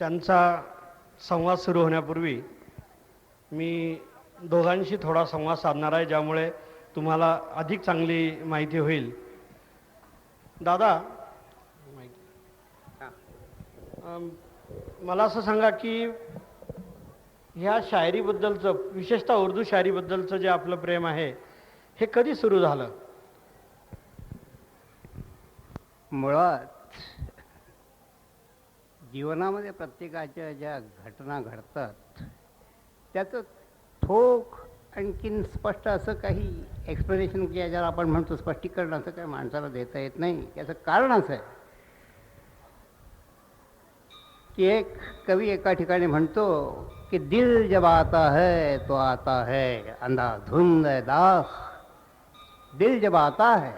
त्यांचा संवाद सुरू होण्यापूर्वी मी दोघांशी थोडा संवाद साधणार आहे, ज्यामुळे तुम्हाला अधिक चांगली माहिती होईल. दादा, अम, मला असं सांगा की ह्या शायरीबद्दलचं, विशेषतः उर्दू शायरीबद्दलचं जे आपलं प्रेम आहे, हे कधी सुरू झालं? मुळात जीवनामध्ये प्रत्येकाच्या ज्या घटना घडतात त्याचं ठोक आणखीन स्पष्ट असं काही एक्सप्लेनेशन की ज्याला आपण म्हणतो स्पष्टीकरण, असं काही माणसाला देता येत नाही. याचं कारण असं आहे की एक कवी एका ठिकाणी म्हणतो कि दिल जब आता है तो आता है अंधाधुंध दाग. दिल जब आता है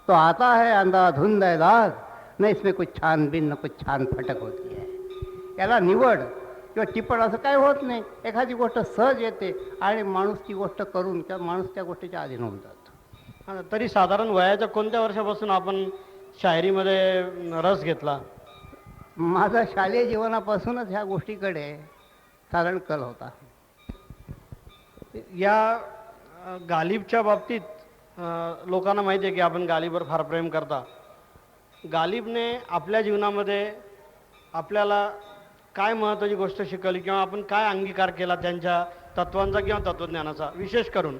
तो आता है अंधाधुंध दाग, न इसमें कुछ छानबीन न कुछ छान फटक होती है. याला निवड किंवा टिपण असं काय होत नाही. एखादी गोष्ट सहज येते आणि माणूस ती गोष्ट करून किंवा माणूस त्या गोष्टीच्या अधीन होऊन जातो. तरी साधारण वयाच्या कोणत्या वर्षापासून आपण शायरीमध्ये रस घेतला? माझा शालेय जीवनापासूनच ह्या गोष्टीकडे साधारण कल होता. या गालिबच्या बाबतीत लोकांना माहिती आहे की आपण गालिबवर फार प्रेम करता. गालिबने आपल्या जीवनामध्ये आपल्याला काय महत्त्वाची गोष्ट शिकवली किंवा आपण काय अंगीकार केला त्यांच्या तत्वांचा किंवा तत्वज्ञानाचा? विशेष करून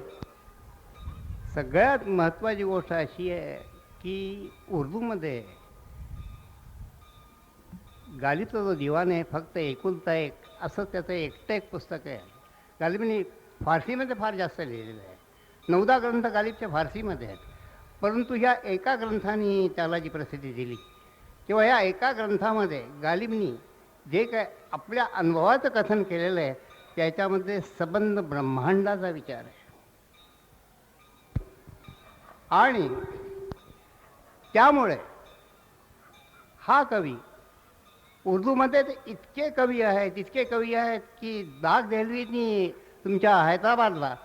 सगळ्यात महत्त्वाची गोष्ट अशी आहे की उर्दूमध्ये गालिबचा जो दिवाण आहे फक्त एकुलता एक असं त्याचं एकटं एक पुस्तक आहे. गालिबने फारसीमध्ये फार जास्त लिहिलेलं आहे. 9-10 ग्रंथ गालिबच्या फारसीमध्ये आहेत. परंतु ह्या एका ग्रंथाने त्याला जी प्रसिद्धी दिली किंवा ह्या एका ग्रंथामध्ये गालिबनी जे काय आपल्या अनुभवाचं कथन केलेलं आहे त्याच्यामध्ये सबंध ब्रह्मांडाचा विचार आहे. आणि त्यामुळे हा कवी उर्दूमध्ये इतके कवी आहेत की दाग देहलवीनी तुमच्या हैदराबादला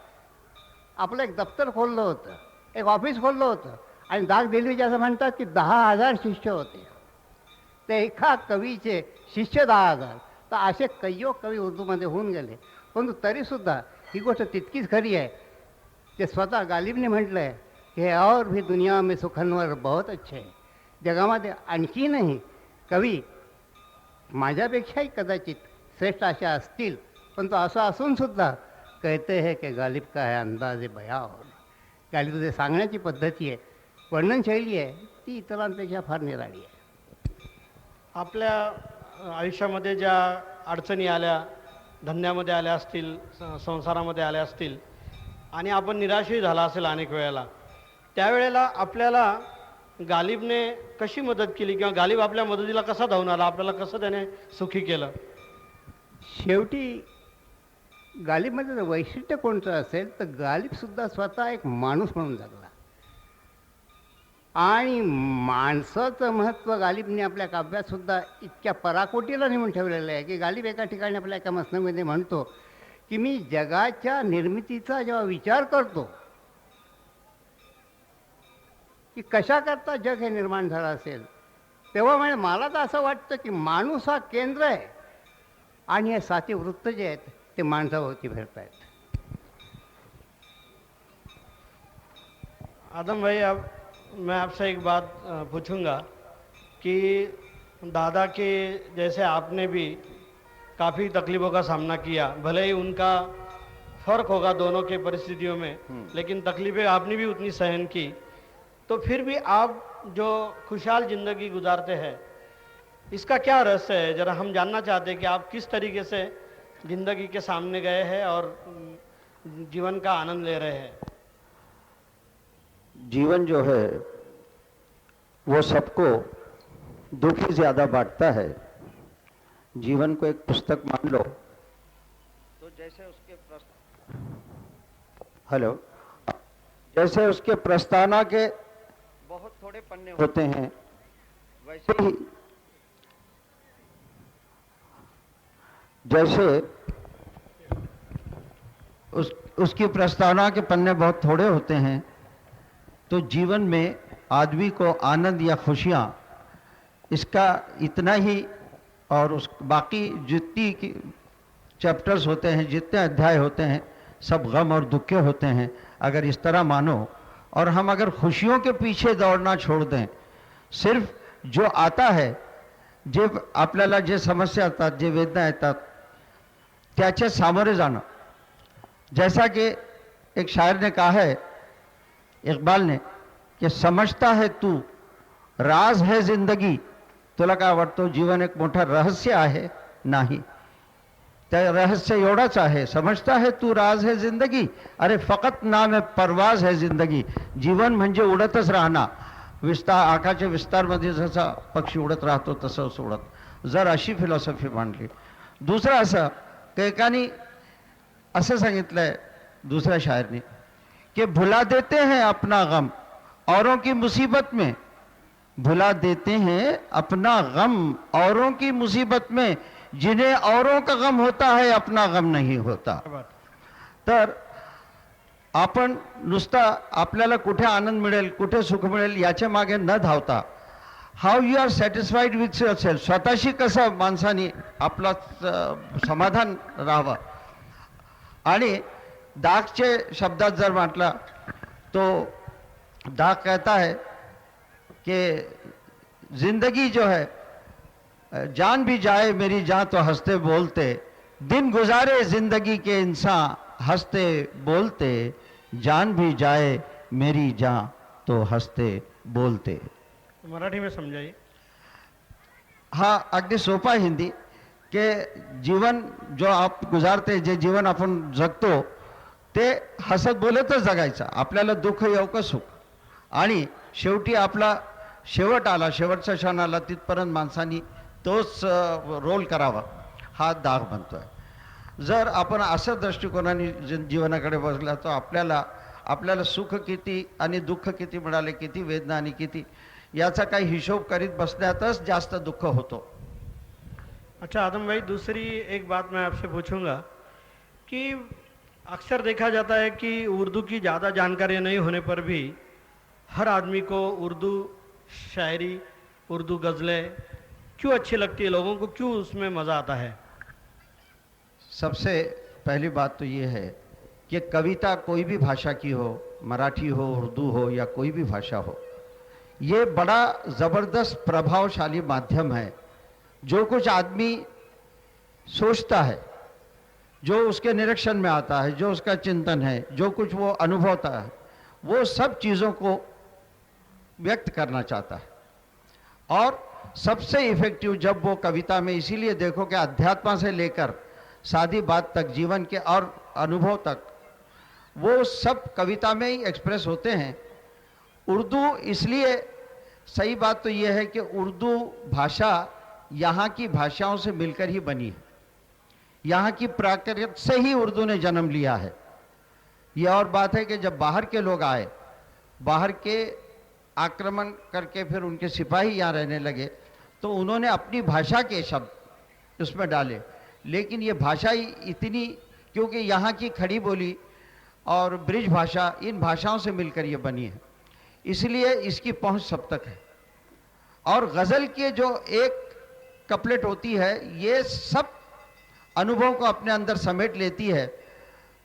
आपलं एक दप्तर खोललं होतं, एक ऑफिस खोललं होतं आणि दाग देहलवीचे असं म्हणतात की 10,000 शिष्य होते. ते एका कवीचे शिष्य 10,000. तर असे कय्यो कवी उर्दूमध्ये होऊन गेले. परंतु तरीसुद्धा ही गोष्ट तितकीच खरी आहे. ते स्वतः गालिबने म्हटलं आहे की और भी दुनिया में सुखनवर बहुत अच्छे आहे. जगामध्ये आणखीनही कवी माझ्यापेक्षाही कदाचित श्रेष्ठ असे असतील, पण तो असं असूनसुद्धा कहते हैं की गालिब का है अंदाजे बयां. गालिबचे सांगण्याची पद्धती आहे, वर्णनशैली आहे, ती इतरांपेक्षा फार निराळी आहे. आपल्या आयुष्यामध्ये ज्या अडचणी आल्या, धंद्यामध्ये आल्या असतील, संसारामध्ये आल्या असतील आणि आपण निराशही झाला असेल अनेक वेळेला, त्यावेळेला आपल्याला गालिबने कशी मदत केली किंवा गालिब आपल्या मदतीला कसा धावून आला, आपल्याला कसं त्याने सुखी केलं? शेवटी गालिबमध्ये जर वैशिष्ट्य कोणतं असेल तर गालिबसुद्धा स्वतः एक माणूस म्हणून जगला. आणि माणसाचं महत्त्व गालिबने आपल्या काव्यातसुद्धा इतक्या पराकोटीला नेऊन ठेवलेलं आहे की गालिब एका ठिकाणी आपल्या एका मसनवीमध्ये म्हणतो की मी जगाच्या निर्मितीचा जेव्हा विचार करतो की कशाकरता जग हे निर्माण झालं असेल, तेव्हा म्हणजे मला तर असं वाटतं की माणूस हा केंद्र आहे आणि हे साती वृत्त जे आहेत ते माणसाभोवती फिरत आहेत. आदम भाई, अब मैं आपसे एक बात पूछूंगा कि दादा के जैसे आपने भी काफ़ी तकलीफ़ों का सामना किया, भले ही उनका फ़र्क होगा दोनों के परिस्थितियों में, लेकिन तकलीफ़ें आपने भी उतनी सहन की. तो फिर भी आप जो खुशहाल ज़िंदगी गुजारते हैं, इसका क्या रहस्य है? ज़रा हम जानना चाहते हैं कि आप किस तरीके से ज़िंदगी के सामने गए हैं और जीवन का आनंद ले रहे हैं. जीवन जो है वो सबको दुख ही ज़्यादा बांटता है. जीवन को एक पुस्तक मान लो तो जैसे उसके प्रस्तावना के बहुत थोड़े पन्ने होते हैं, वैसे ही जैसे उसकी प्रस्तावना के पन्ने बहुत थोड़े होते हैं, तो जीवन में आदमी को आनंद या खुशियाँ इसका इतना ही और उस बाकी जितनी चैप्टर्स होते हैं, जितने अध्याय होते हैं, सब गम और दुख के होते हैं। अगर इस तरह मानो और हम अगर खुशियों के पीछे दौड़ना छोड़ दें, सिर्फ जो आता है, जे आपल्याला जे समस्या येतात, जे वेदना येतात, त्याचे सामोरे जाणं. जैसा कि एक शायर ने कहा है, इकबाल ने, कि समझता है तू राज है जिंदगी, तुला काय वाटतं जीवन एक मोठं रहस्य आहे? नाही. त्या रहस्य एवढाच आहे, समजता है तू राज है जिंदगी, अरे फकत नाम है परवाज है जिंदगी. जीवन म्हणजे उडतच राहणं, विस्तार आकाशाच्या विस्तारमध्ये जसा पक्षी उडत राहतो तसंच उडत. जर अशी फिलॉसॉफी मांडली. दुसरं असं की एकाने असं सांगितलंय दूसरा शायर ने कि भुला देते हैं अपना गम औरों की मुसीबत में, भुला देते हैं अपना गम औरों की मुसीबत में, जिन्हें औरों का गम होता है अपना गम नहीं होता. तर आपण नुसता आपल्याला कुठे आनंद मिळेल, कुठे सुख मिळेल याच्या मागे न धावता, how you are satisfied with your self, स्वतःशी कसं माणसाने आपला समाधान राहावं. आणि दागचे शब्दात जर म्हटला तो दाग कहता है कि जिंदगी जो है, जान भी जाए मेरी जान तो हंसते बोलते, दिन गुजारे जिंदगी के इंसान हंसते बोलते, जान भी जाए मेरी जान तो हंसते बोलते. मराठी में समझाइए. हा अगदी सोपा आहे हिंदी, के जीवन जो आप गुजारते, जे जीवन आपण जगतो ते हसत बोलतच जगायचं. आपल्याला दुःख येऊ का सुख, आणि शेवटी आपला शेवट आला, शेवटचा क्षण आला, तिथपर्यंत माणसांनी तोच रोल करावा, हा दाग बनतोय. जर आपण असं दृष्टिकोनाने जीवनाकडे बघला तर आपल्याला सुख किती आणि दुःख किती मिळाले, किती वेदना आणि किती, याचा काही हिशोब करीत बसण्यातच जास्त दुःख होतो. अच्छा आदम भाई, दूसरी एक बात मैं आपसे पूछूंगा कि अक्सर देखा जाता है कि उर्दू की ज़्यादा जानकारी नहीं होने पर भी हर आदमी को उर्दू शायरी, उर्दू गज़लें क्यों अच्छी लगती है, लोगों को क्यों उसमें मज़ा आता है? सबसे पहली बात तो ये है कि कविता कोई भी भाषा की हो, मराठी हो, उर्दू हो या कोई भी भाषा हो, ये बड़ा ज़बरदस्त प्रभावशाली माध्यम है. जो कुछ आदमी सोचता है, जो उसके निरीक्षण में आता है, जो उसका चिंतन है, जो कुछ वो अनुभवता है, वो सब चीज़ों को व्यक्त करना चाहता है. और सबसे इफेक्टिव जब वो कविता में, इसीलिए देखो कि अध्यात्म से लेकर सादी बात तक, जीवन के और अनुभव तक, वो सब कविता में ही एक्सप्रेस होते हैं. उर्दू इसलिए, सही बात तो ये है कि उर्दू भाषा यहाँ की भाषाओं से मिलकर ही बनी है. यहाँ की प्राकृत से ही उर्दू ने जन्म लिया है. ये और बात है कि जब बाहर के लोग आए, बाहर के आक्रमण करके फिर उनके सिपाही यहाँ रहने लगे, तो उन्होंने अपनी भाषा के शब्द उसमें डाले. लेकिन ये भाषा ही इतनी, क्योंकि यहाँ की खड़ी बोली और ब्रिज भाषा, इन भाषाओं से मिलकर ये बनी है, इसलिए इसकी पहुँच सब तक है. और गज़ल के जो एक कपलेट होती है, ये सब अनुभव को अपने अंदर समेट लेती है,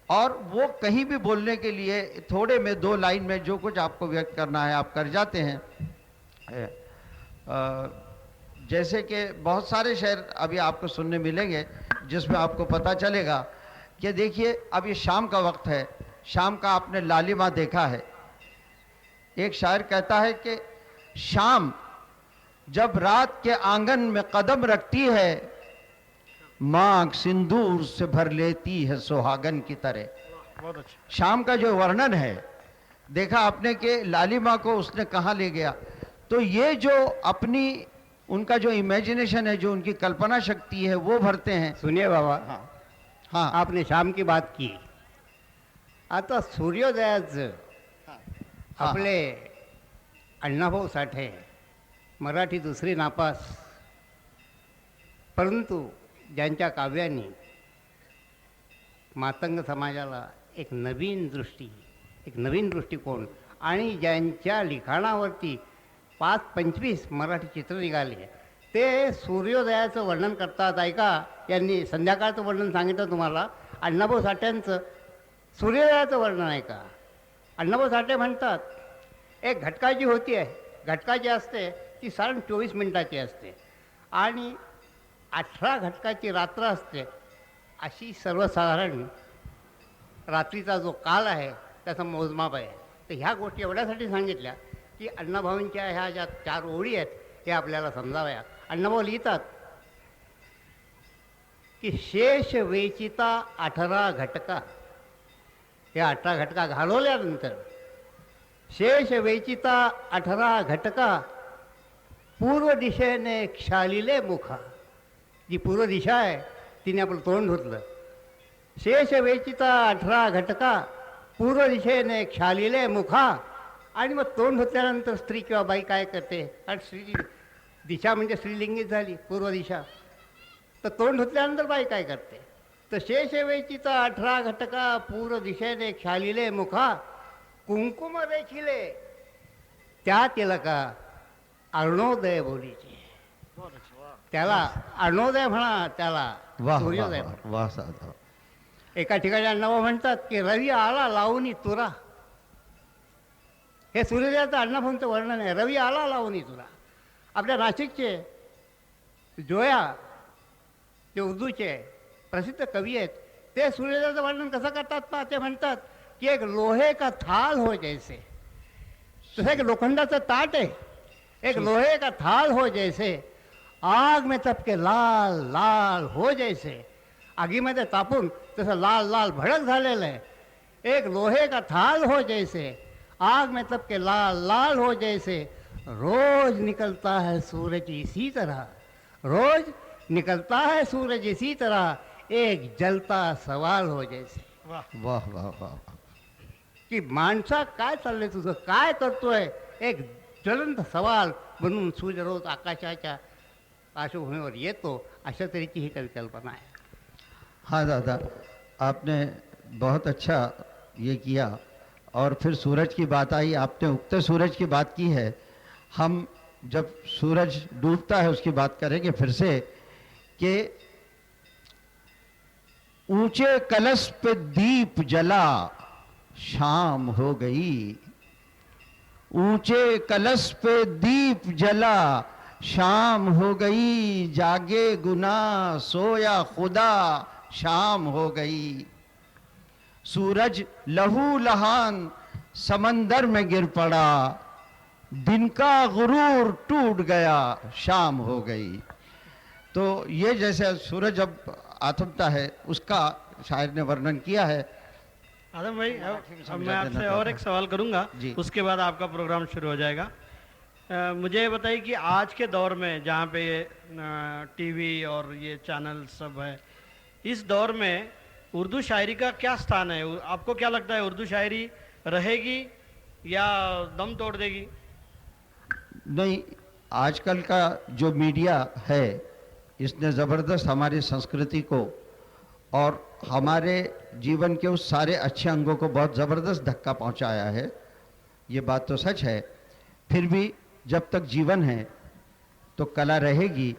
और वो कहीं भी बोलने के लिए थोड़े में, दो लाइन में जो कुछ आपको व्यक्त करना है आप कर जाते हैं. जैसे कि बहुत सारे शेर अभी आपको सुनने मिलेंगे जिसमें आपको पता चलेगा कि देखिए अब ये शाम का वक्त है, शाम का आपने लालिमा देखा है. एक शायर कहता है कि शाम जब रात के आंगन में कदम रखती है, माँ सिंदूर से भर लेती है सुहागन की तरह. बहुत अच्छा. शाम का जो वर्णन है, देखा आपने कि लालिमा को उसने कहाँ ले गया. तो ये जो अपनी, उनका जो इमेजिनेशन है, जो उनकी कल्पना शक्ति है, वो भरते हैं. सुनिए बाबा, हाँ, आपने शाम की बात की, आता सूर्योदयाचं आपले अण्णाभाऊ साठे, मराठी दुसरी नापास, परंतु ज्यांच्या काव्यांनी मातंग समाजाला एक नवीन दृष्टी, एक नवीन दृष्टिकोन, आणि ज्यांच्या लिखाणावरती 5-25 मराठी चित्र निघाले, ते सूर्योदयाचं वर्णन करतात. ऐका, यांनी संध्याकाळचं वर्णन सांगितलं तुम्हाला. अण्णाभाऊ साठ्यांचं सूर्योदयाचं वर्णन ऐका. अण्णाभाऊ साठे म्हणतात, एक घटकाची होती आहे, घटकाची असते ती साधारण 24 मिनिटाची असते आणि 18 घटकाची रात्र असते. अशी सर्वसाधारण रात्रीचा जो काल आहे त्याचा मोजमाप आहे. तर ह्या गोष्टी एवढ्यासाठी सांगितल्या की अण्णाभाऊंच्या ह्या ज्या 4 ओळी आहेत हे आपल्याला समजाव्या. अण्णाभाऊ लिहितात की शेष वेचिता 18 घटका. या 18 घटका घालवल्यानंतर शेष वेचिता 18 घटका पूर्व दिशेने क्षालिले मुखा. जी पूर्व दिशा आहे तिने आपलं तोंड धुतलं. शेष वेचिता 18 घटका पूर्व दिशेने क्षालिले मुखा. आणि मग तोंड धुतल्यानंतर स्त्री किंवा बाई काय करते? कारण स्त्री दिशा म्हणजे स्त्रीलिंगीच झाली पूर्व दिशा. तर तोंड धुतल्यानंतर बाई काय करते? तर शेष वेचिता 18 घटका पूर्व दिशेने क्षालिले मुखा कुंकुम रेखिले त्या तिलका अरुणोदय बोलीचे. त्याला अरुणोदय म्हणा, त्याला वाह सूर्योदय वाह म्हणा. वाह साधव. एका ठिकाणी अण्णाभाऊ म्हणतात की रवी आला लावून तुरा. हे सूर्योदयाचं अण्णाभाऊंचं वर्णन आहे. रवी आला लावून तुरा. आपल्या नाशिकचे जोया जे उर्दूचे प्रसिद्ध कवी आहेत ते सूर्योदयाचं वर्णन कसं करतात पहा. ते म्हणतात की एक लोहे का थाल हो जैसे. तसं एक लोखंडाचं ताट आहे. एक लोहे का थाल हो जैसे आग में तपके लाल लाल हो जैसे. आगीमध्ये तापून तसं लाल लाल भडक झालेलं आहे. एक लोहे का थाल हो जैसे आग में तपके लाल लाल हो जैसे रोज निकलता है सूरज इसी तरह. रोज निकलता है सूरज इसी तरह एक जलता सवाल हो जैसे. वाह. वाह वाह वाह. की माणसा काय चाललंय तुझं, काय करतोय? एक ज्वलंत सवाल बनून सूर्य रोज आकाशाच्या पार्श्वभूमीवर येतो. अशा तऱ्हेची ही कल्पना आहे. हाँ दादा, आपने बहुत अच्छा ये किया. और फिर सूरज की बात आई, आपने उगते सूरज की बात की है. हम जब सूरज डूबता है उसकी बात करेंगे फिर से कि ऊंचे कलश पे दीप जला शाम हो गई. ऊंचे कलश पे दीप जला शाम हो गई. जागे गुना सोया खुदा शाम हो गई. सूरज लहू लहान समंदर में गिर पड़ा. दिन का गुरूर टूट गया शाम हो गई. तो ये जैसे सूरज जब आथमता है उसका शायर ने वर्णन किया है. आदम भाई, अब मैं आपसे और एक सवाल करूंगा, जी. उसके बाद आपका प्रोग्राम शुरू हो जाएगा. मुझे ये बताइए कि आज के दौर में जहाँ पे टीवी और ये चैनल सब है, इस दौर में उर्दू शायरी का क्या स्थान है? आपको क्या लगता है, उर्दू शायरी रहेगी या दम तोड़ देगी? नहीं, आजकल का जो मीडिया है इसने ज़बरदस्त हमारी संस्कृति को और हमारे जीवन के उस सारे अच्छे अंगों को बहुत ज़बरदस्त धक्का पहुंचाया है. ये बात तो सच है. फिर भी जब तक जीवन है तो कला रहेगी.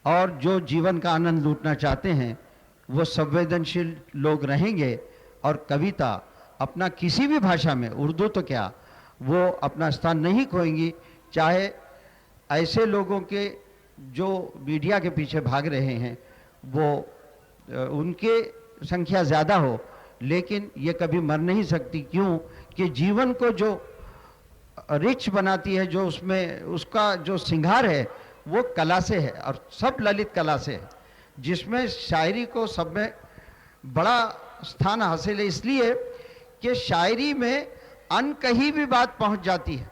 और जो जीवन का आनंद लूटना चाहते हैं वो संवेदनशील लोग रहेंगे. और कविता अपना किसी भी भाषा में, उर्दू तो क्या, वो अपना स्थान नहीं खोएंगी. चाहे ऐसे लोगों के जो मीडिया के पीछे भाग रहे हैं वो उनके संख्या ज़्यादा हो, लेकिन ये कभी मर नहीं सकती. क्यों कि जीवन को जो रिच बनाती है, जो उसमें उसका जो श्रृंगार है वो कला से है. और सब ललित कला से है, जिसमें शायरी को सब में बड़ा स्थान हासिल है. इसलिए कि शायरी में अनकही भी बात पहुंच जाती है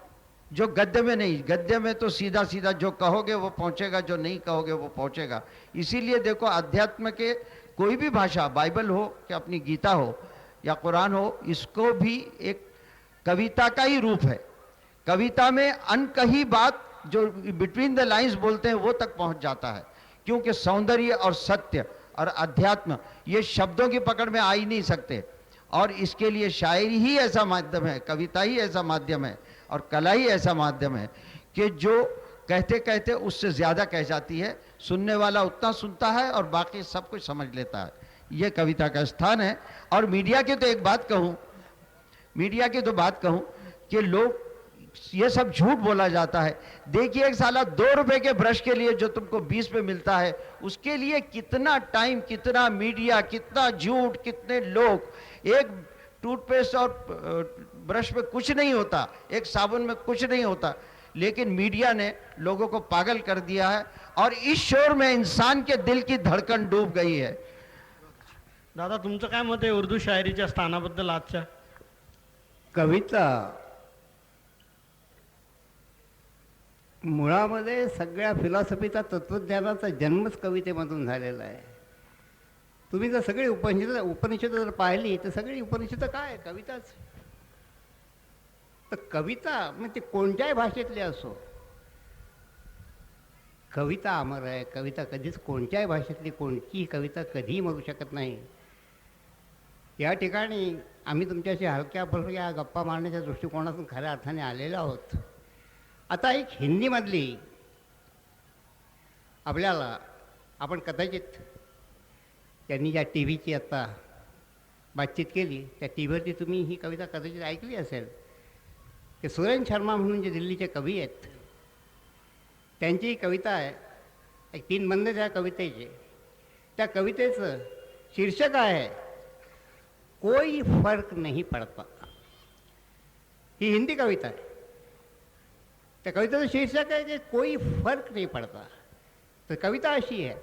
जो गद्य में नहीं. गद्य में तो सीधा सीधा जो कहोगे वो पहुंचेगा, जो नहीं कहोगे वो पहुंचेगा. इसीलिए देखो, अध्यात्म के कोई भी भाषा, बाइबल हो कि अपनी गीता हो या कुरान हो, इसको भी एक कविता का ही रूप है. कविता में अनकही बात जो बिटवीन द लाइंस बोलते हैं वो तक पहुंच जाता है. क्योंकि सौंदर्य और सत्य और अध्यात्म ये शब्दों की पकड़ में आ ही नहीं सकते. और इसके लिए शायरी ही ऐसा माध्यम है, कविता ही ऐसा माध्यम है और कला ही ऐसा माध्यम है कि जो कहते कहते उससे ज़्यादा कह जाती है, सुनने वाला उतना सुनता है और बाकी सब कुछ समझ लेता है। ये कविता का स्थान है। और मीडिया की तो एक बात कहूँ, मीडिया की तो बात कहूँ कि लोग ये सब झूठ बोला जाता है। देखिए, एक साला 2 रुपए के ब्रश के लिए जो तुमको 20 पे मिलता है, उसके लिए कितना टाइम, कितना मीडिया, कितना झूठ, कितने लोग। एक टूथपेस्ट और ब्रश में कुछ नहीं होता, एक साबुन में कुछ नहीं होता, लेकिन मीडिया ने लोगों को पागल कर दिया है और इस शोर में इंसान के दिल की धड़कन डूब गई है। दादा, तुमचं काय मत आहे उर्दू शायरीच्या स्थानाबद्दल आजच्या? कविता मुळामध्ये सगळ्या फिलॉसॉफीचा, तत्त्वज्ञानाचा जन्मच कवितेमधून झालेला आहे. तुम्ही जर सगळी उपनिषद जर पाहिली तर सगळी उपनिषद काय आहे? कविताच. तर कविता म्हणजे कोणत्याही भाषेतली असो, कविता अमर आहे. कविता कधीच कोणत्याही भाषेतली कोणतीही कविता कधीही मरू शकत नाही. या ठिकाणी आम्ही तुमच्याशी हलक्या फुलक्या गप्पा मारण्याच्या दृष्टिकोनातून खऱ्या अर्थाने आलेलो आहोत. आता एक हिंदीमधली आपल्याला, आपण कदाचित त्यांनी ज्या टी व्हीची आत्ता बातचीत केली त्या टी व्हीवरती तुम्ही ही कविता कदाचित ऐकली असेल. ते सुरेन शर्मा म्हणून जे दिल्लीचे कवी आहेत, त्यांची ही कविता आहे. एक 3 बंद त्या कवितेचे. त्या कवितेचं शीर्षक आहे कोई फर्क नहीं पड़ता. ही हिंदी कविता आहे. त्या कवितेचं शीर्षक आहे की कोई फर्क नहीं पड़ता. तर कविता अशी आहे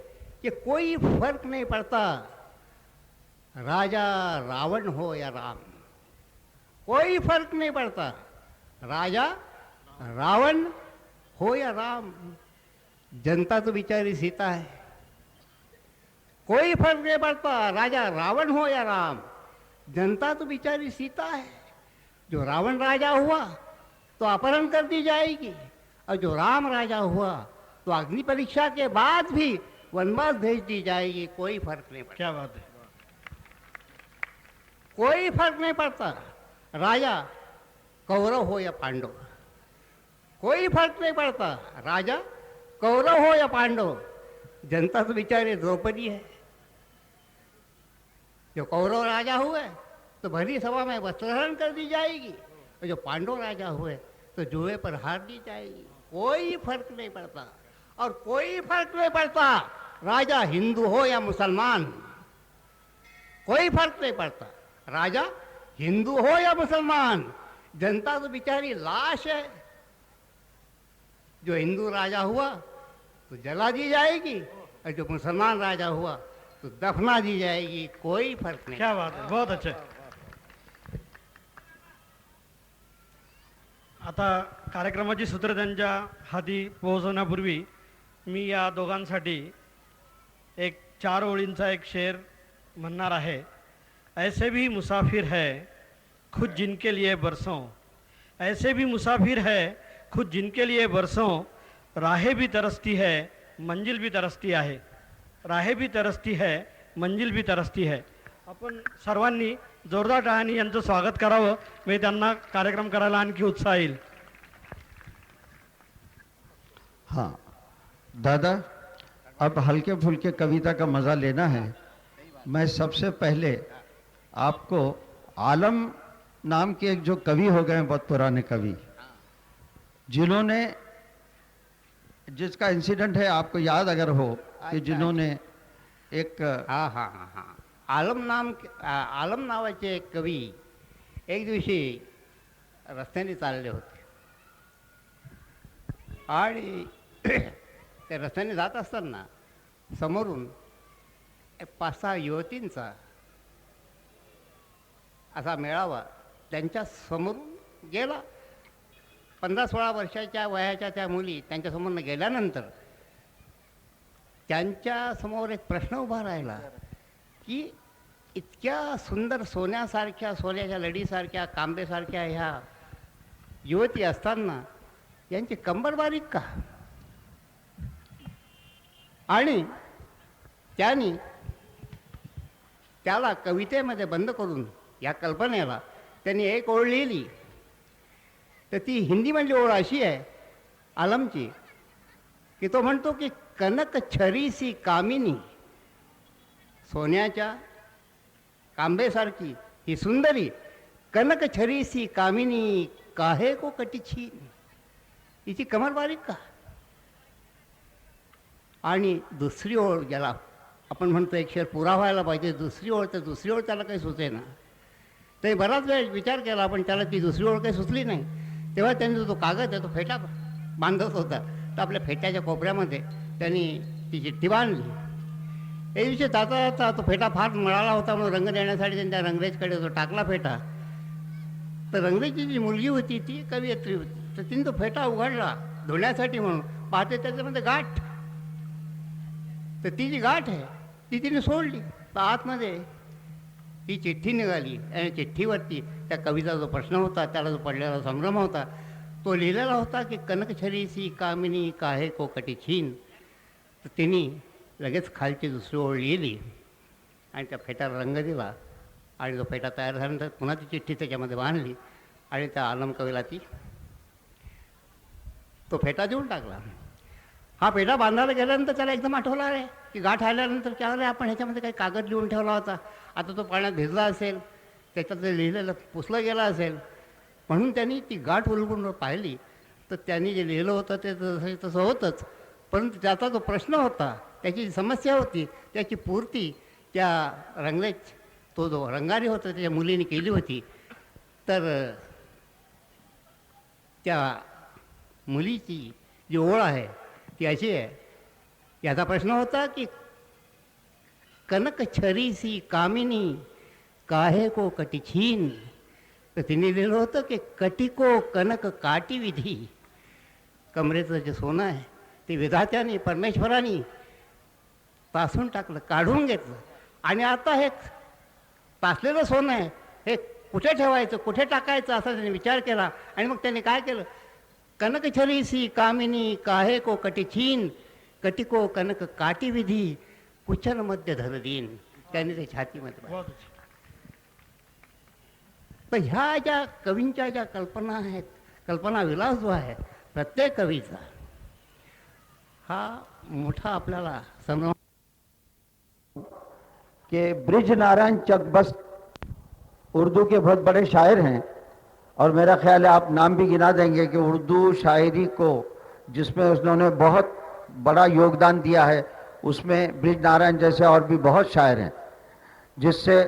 कि कोई फर्क नहीं पड़ता, राजा रावण हो या राम. कोई फर्क नहीं पड़ता, राजा रावण हो या राम. जनता तो बिचारी सीता है. कोई फर्क नहीं पड़ता, राजा रावण हो या राम. जनता तो बिचारी सीता है. जो रावण राजा हुआ तो अपहरण कर दी जाएगी, और जो राम राजा हुआ तो अग्नि परीक्षा के बाद भी वनवास भेज दी जाएगी. कोई फर्क नहीं पड़ता. क्या बात है. कोई फर्क नहीं पड़ता, राजा कौरव हो या पांडव. कोई फर्क नहीं पड़ता, राजा कौरव हो या पांडव. जनता तो बेचारे द्रौपदी है. जो कौरव राजा हुए तो भरी सभा में वस्त्रहरण कर दी जाएगी, और जो पांडव राजा हुए तो जुए पर हार दी जाएगी. कोई फर्क नहीं पड़ता. और कोई फर्क नहीं पड़ता, राजा हिंदू हो या मुसलमान. कोई फर्क नहीं पड़ता, राजा हिंदू हो या मुसलमान. जनता तो बेचारी लाश है. जो हिंदू राजा हुआ तो जला दी जाएगी, और जो मुसलमान राजा हुआ तो दफना दी जाएगी. कोई फर्क नहीं. क्या बात आहे. बहुत अच्छा. आता कार्यक्रमाची सूत्र त्यांच्या हाती पोहोचवण्यापूर्वी मी या दोघांसाठी एक 4 ओळींचा एक शेर म्हणणार आहे. ऐसे भी मुसाफिर है खुद जिनके लिए बरसों, ऐसे भी मुसाफिर है खुद जिनके लिए बरसों. राहें भी तरसती है मंजिल भी तरसती आहे. राहें भी तरसती है मंजिल भी तरसती है. आपण सर्वांनी जोरदार टाळ्यांनी यांचं स्वागत करावं, म्हणजे त्यांना कार्यक्रम करायला आणखी उत्साह येईल. हाँ दादा, अब हल्के फुल्के कविता का मज़ा लेना है. मैं सबसे पहले आपको आलम नाम के एक जो कवि हो गए हैं, बहुत पुराने कवि, जिन्होंने, जिसका इंसिडेंट है आपको याद अगर हो, कि जिन्होंने एक हाँ हाँ हाँ हाँ आलम नावाचे एक कवी एक दिवशी रस्त्याने चालले होते. आणि त्या रस्त्याने जात असताना समोरून एक 5-6 युवतींचा असा मेळावा त्यांच्या समोरून गेला. 15-16 वर्षाच्या वयाच्या त्या मुली त्यांच्यासमोरनं गेल्यानंतर त्यांच्यासमोर एक प्रश्न उभा राहिला की इतक्या सुंदर सोन्यासारख्या, सोन्याच्या लडीसारख्या, कांबेसारख्या ह्या युवती असताना यांची कंबर बारीक का. आणि त्यांनी त्याला कवितेमध्ये बंद करून या कल्पनेला त्यांनी एक ओळ लिहिली. तर ती हिंदीमधली ओळ अशी आहे आलमची की तो म्हणतो की कनक छरीसी कामिनी, सोन्याच्या कांबेसारखी ही सुंदरी, कनक छरीसी कामिनी काहे को कटीची, हिची कमर बारीक का. आणि दुसरी ओळ ज्याला आपण म्हणतो एक शेर पुरा व्हायला पाहिजे, दुसरी ओळ, तर दुसरी ओळ त्याला काही सुचेना. ते बराच वेळ विचार केला पण त्याला ती दुसरी ओळ काही सुचली नाही. तेव्हा त्यांनी तो कागद आहे तो फेटा बांधत होता, तर आपल्या फेट्याच्या कोपऱ्यामध्ये त्यांनी ती चिठ्ठी बांधली. एक दिवशी जाता जाता तो फेटा फार मिळाला होता म्हणून रंग देण्यासाठी त्यांनी त्या रंगरेजकडे तो टाकला फेटा. तर रंगरेजची जी मुलगी होती ती कवयित्री होती, तर तिने तो फेटा उघडला धुण्यासाठी म्हणून, पाहते त्याच्यामध्ये गाठ. तर ती जी गाठ आहे ती तिने सोडली, तर आतमध्ये ही चिठ्ठी निघाली. आणि चिठ्ठीवरती त्या कवीचा जो प्रश्न होता, त्याला जो पडलेला संभ्रम होता, तो लिहिलेला होता की कनकछरीसी कामिनी काहे को कटीछीन. तर तिने लगेच खालची दुसरी ओळ लिहिली आणि त्या फेट्याला रंग दिला. आणि तो फेटा तयार झाल्यानंतर पुन्हा ती चिठ्ठी त्याच्यामध्ये बांधली आणि त्या आलम कवीला ती तो फेटा देऊन टाकला. हा फेटा बांधायला गेल्यानंतर त्याला एकदम आठवला आहे की गाठ आल्यानंतर क्या रे आपण ह्याच्यामध्ये काही कागद लिहून ठेवला होता, आता तो पाण्यात भिजला असेल, त्याच्यात ते लिहिलेलं पुसलं गेलं असेल. म्हणून त्यांनी ती गाठ उलगडून पाहिली, तर त्यांनी जे लिहिलं होतं ते तसं तसं होतंच, परंतु त्याचा जो प्रश्न होता, त्याची जी समस्या होती, त्याची पूर्ती त्या रंगरेज तो जो रंगारी होता त्याच्या मुलीने केली होती. तर त्या मुलीची जी ओळ आहे ती अशी आहे, याचा प्रश्न होता की कनक छरीसी कामिनी काहे को कटीछीन. तर तिने लिहिलं होतं की कटिको कनक काटी विधी, कमरेचं जे सोनं आहे ते विधात्याने परमेश्वराने तासून टाकलं, काढून घेतलं. आणि आता हे तासलेलं सोनं आहे हे कुठे ठेवायचं, कुठे टाकायचं असा त्याने विचार केला. आणि मग त्याने काय केलं, कनक छरीसी कामिनी काहे को कटीछीन, कटिको कनक काटी विधी कुचन मध्य धर देईन, त्याने ते छातीमध्ये बहुत अच्छा. तर ह्या ज्या कवींच्या ज्या कल्पना आहेत, कल्पना विलास जो आहे प्रत्येक कवीचा, हा मोठा आपल्याला संभ्रम. कि ब्रिज नारायण चकबस्त उर्दू के बहुत बड़े शायर हैं, और मेरा ख्याल है आप नाम भी गिना देंगे कि उर्दू शायरी को जिसमें उन्होंने बहुत बड़ा योगदान दिया है, उसमें ब्रिज नारायण जैसे और भी बहुत शायर हैं जिससे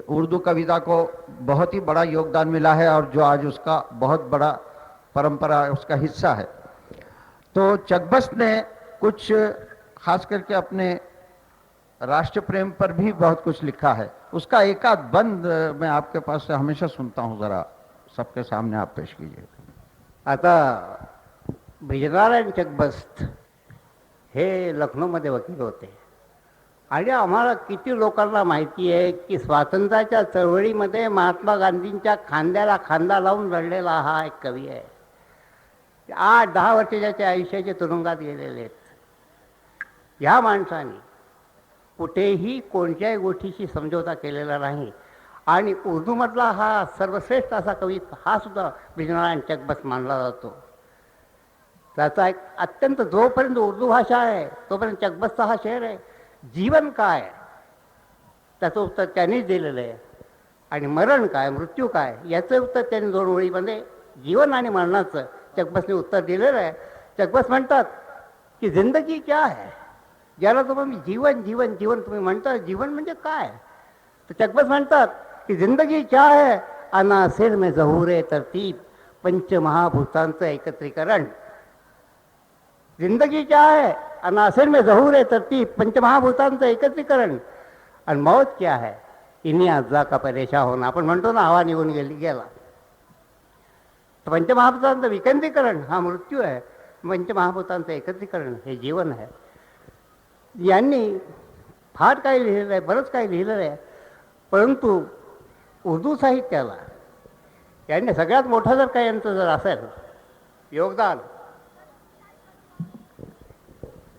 उर्दू कविता को बहुत ही बड़ा योगदान मिला है, और जो आज उसका बहुत बड़ा परंपरा उसका हिस्सा है. तो चकबस्त ने कुछ खास करके अपने राष्ट्र प्रेम पर भी बहुत कुछ लिखा है. उसका एक आध बंद मैं आपके पास से हमेशा सुनता हूँ, ज़रा सबके सामने आप पेश कीजिए. आता ब्रिजनारायण चकबस्त हे लखनौमध्ये वकील होते. आणि आम्हाला किती लोकांना माहिती आहे की स्वातंत्र्याच्या चळवळीमध्ये महात्मा गांधींच्या खांद्याला खांदा लावून लढलेला हा एक कवी आहे. 8-10 वर्ष त्याच्या आयुष्याचे तुरुंगात गेलेले आहेत. ह्या माणसाने कुठेही कोणत्याही गोष्टीशी समझोता केलेला नाही. आणि उर्दूमधला हा सर्वश्रेष्ठ असा कवी हा सुद्धा ब्रिजनारायण चकबस्त मानला जातो. त्याचा एक अत्यंत, जोपर्यंत उर्दू भाषा आहे तोपर्यंत चकबस्तचा हा शेर आहे. जीवन काय त्याचं उत्तर त्यांनीच दिलेलं आहे, आणि मरण काय, मृत्यू काय याचं उत्तर त्यांनी 2 ओळीमध्ये जीवन आणि मरणाचं चकबस्तने उत्तर दिलेलं आहे. चकबस्त म्हणतात की जिंदगी क्या है, ज्याला तुम्ही जीवन जीवन जीवन तुम्ही म्हणता, जीवन म्हणजे काय. तर चकबस्त म्हणतात की जिंदगी क्या है, अनासिर में ज़हूर तरतीब, पंचमहाभूतांचं एकत्रीकरण. जिंदगी क्या है, अनासिर में ज़हूर तरतीब, पंचमहाभूतांचं एकत्रीकरण. आणि मौत क्या है, इन्हीं अज्जा का परेशा होणं. आपण म्हणतो ना हवा निघून गेला. तर पंचमहाभूतांचं विकेंद्रीकरण हा मृत्यू आहे, पंचमहाभूतांचं एकत्रीकरण हे जीवन आहे. यांनी फार काही लिहिलेलं आहे, बरंच काही लिहिलेलं आहे. परंतु उर्दू साहित्याला यांनी सगळ्यात मोठं जर काही यांचं जर असेल योगदान,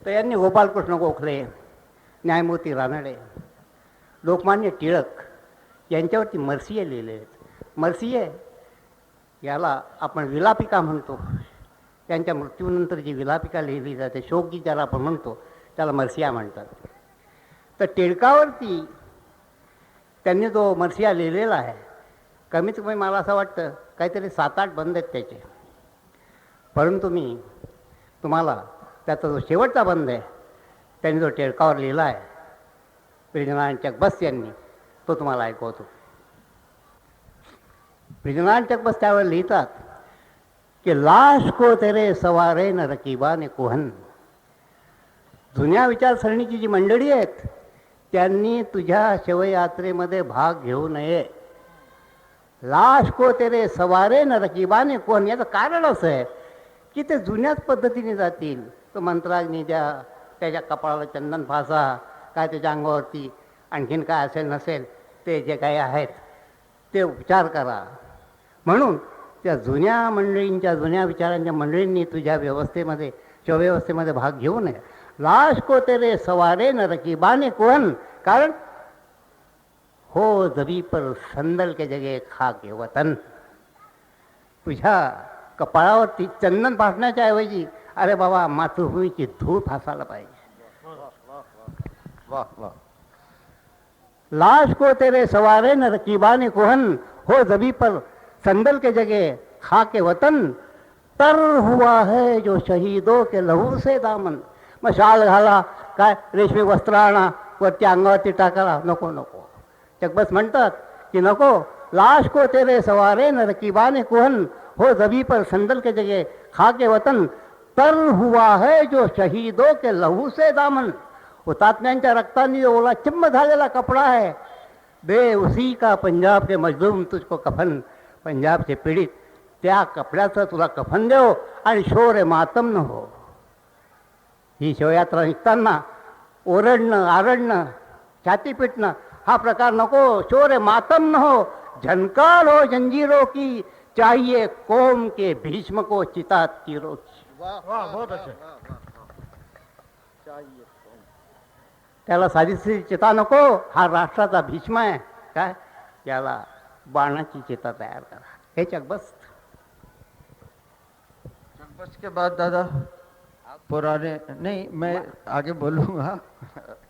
तर यांनी गोपालकृष्ण गोखले, न्यायमूर्ती रानडे, लोकमान्य टिळक यांच्यावरती मर्सिये लिहिलेले आहेत. मर्सिये याला आपण विलापिका म्हणतो. त्यांच्या मृत्यूनंतर जी विलापिका लिहिली जाते, शोकगीत ज्याला आपण म्हणतो, त्याला मर्सिया म्हणतात. तर टिळकावरती त्यांनी जो मर्सिया लिहिलेला आहे, कमीत कमी मला असं वाटतं काहीतरी 7-8 बंद आहेत त्याचे. परंतु मी तुम्हाला त्याचा जो शेवटचा बंद आहे, त्यांनी जो टिळकावर लिहिला आहे, ब्रिजनारायण चकबस्त यांनी, तो तुम्हाला ऐकवतो. ब्रिजनारायण चकबस्त त्यावर लिहितात की लाश को तेरे सवारे न रकीबाने कुहन. जुन्या विचारसरणीची जी मंडळी आहेत त्यांनी तुझ्या शवयात्रेमध्ये भाग घेऊ नये. लाश को तेरे सवारे न रकीबाने कुहन, याचं कारण असं आहे की ते जुन्याच पद्धतीने जातील. तो मंत्राग्नी द्या, त्याच्या कपाळाला चंदन फासा, काय त्याच्या अंगावरती आणखीन काय असेल नसेल ते जे काही आहेत ते उपचार करा. म्हणून त्या जुन्या मंडळींच्या, जुन्या विचारांच्या मंडळींनी तुझ्या व्यवस्थेमध्ये, शवव्यवस्थेमध्ये भाग घेऊ नये. लाश को तेरे सवारे न रकीबाने कुहन, कारण हो जबी पर संदल के जगे खाके वतन. तुझ्या कपाळावरती चंदन फासण्याच्या ऐवजी अरे बाबा मातृभूमीची धूळ फासायला पाहिजे. वाह वाह. लाश को तेरे सवारे न रकीबाने कुहन, हो जबी पर संदल के जगह खाके वतन. तर हुआ है जो शहीदों के लहू से दामन. मग शाल घाला, काय रेशमी वस्त्र आणा, वरती अंगावरती टाकाला, नको नको. चकबस्त म्हणतात की नको. लाश को तेरे सवारे न रकीबाने कुहन, हो जबी पर संदल के जगह खाके वतन. तर हुआ है जो शहीदों के लहू से दामन. हुतात्म्यांच्या रक्ताने जो ओला चिम्म झालेला कपडा आहे, दे उसी का पंजाब के मजलूम तुझको कफन. पंजाबचे पीडित त्या कपड्याचं तुला कफन देव आणि शोर मातम न हो. ही शवयात्रा निघताना ओरडणं, आरडणं, छाती पिटणं हा प्रकार नको. शोर मातम न हो, झनकार हो जंजीरों की, चाहिए कौम के भीष्म को चिता तीरों की. वाह, बहुत अच्छे. त्याला साधीची चिता नको, हा राष्ट्राचा भीष्म आहे काय, त्याला बाणाची चिता तयार करा. हे चकबस्त. चकबस्त के बाद दादा पुराने नहीं, मैं आगे बोलूँगा.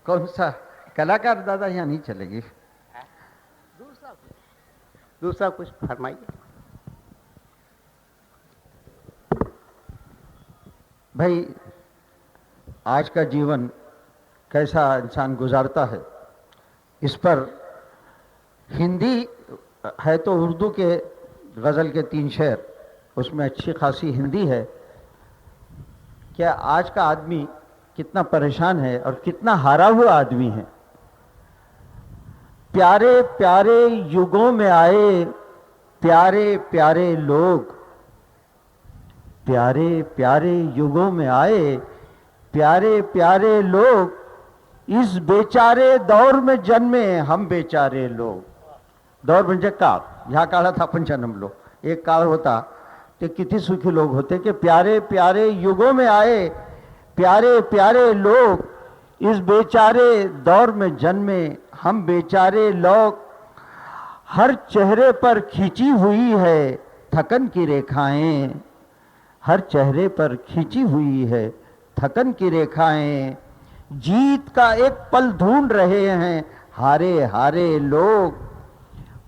कौन सा कलाकार दादा यहाँ नहीं चलेगी. दूसरा कुछ फरमाइए. भाई आज का जीवन कैसा इंसान गुजारता है, इस पर हिंदी है तो उर्दू के गज़ल के 3 शेर, उसमें अच्छी खासी हिंदी है. क्या आज का आदमी कितना परेशान है और कितना हारा हुआ आदमी है. प्यारे प्यारे युगों में आए प्यारे प्यारे लोग. प्यारे प्यारे युगों में आए प्यारे प्यारे लोग. इस बेचारे दौर में जन्मे हम बेचारे लोग. दौर म्हणजे काळ, ह्या काळात आपण जन्मलो. एक काळ होता ते किती सुखी लोग होते कि प्यारे प्यारे युगों में आए प्यारे प्यारे लोग. इस बेचारे दौर में जन्मे हम बेचारे लोग. हर चेहरे पर खींची हुई है थकन की रेखाएं. हर चेहरे पर खींची हुई है थकन की रेखाएं. जीत का एक पल ढूंढ रहे हैं हारे हारे लोग.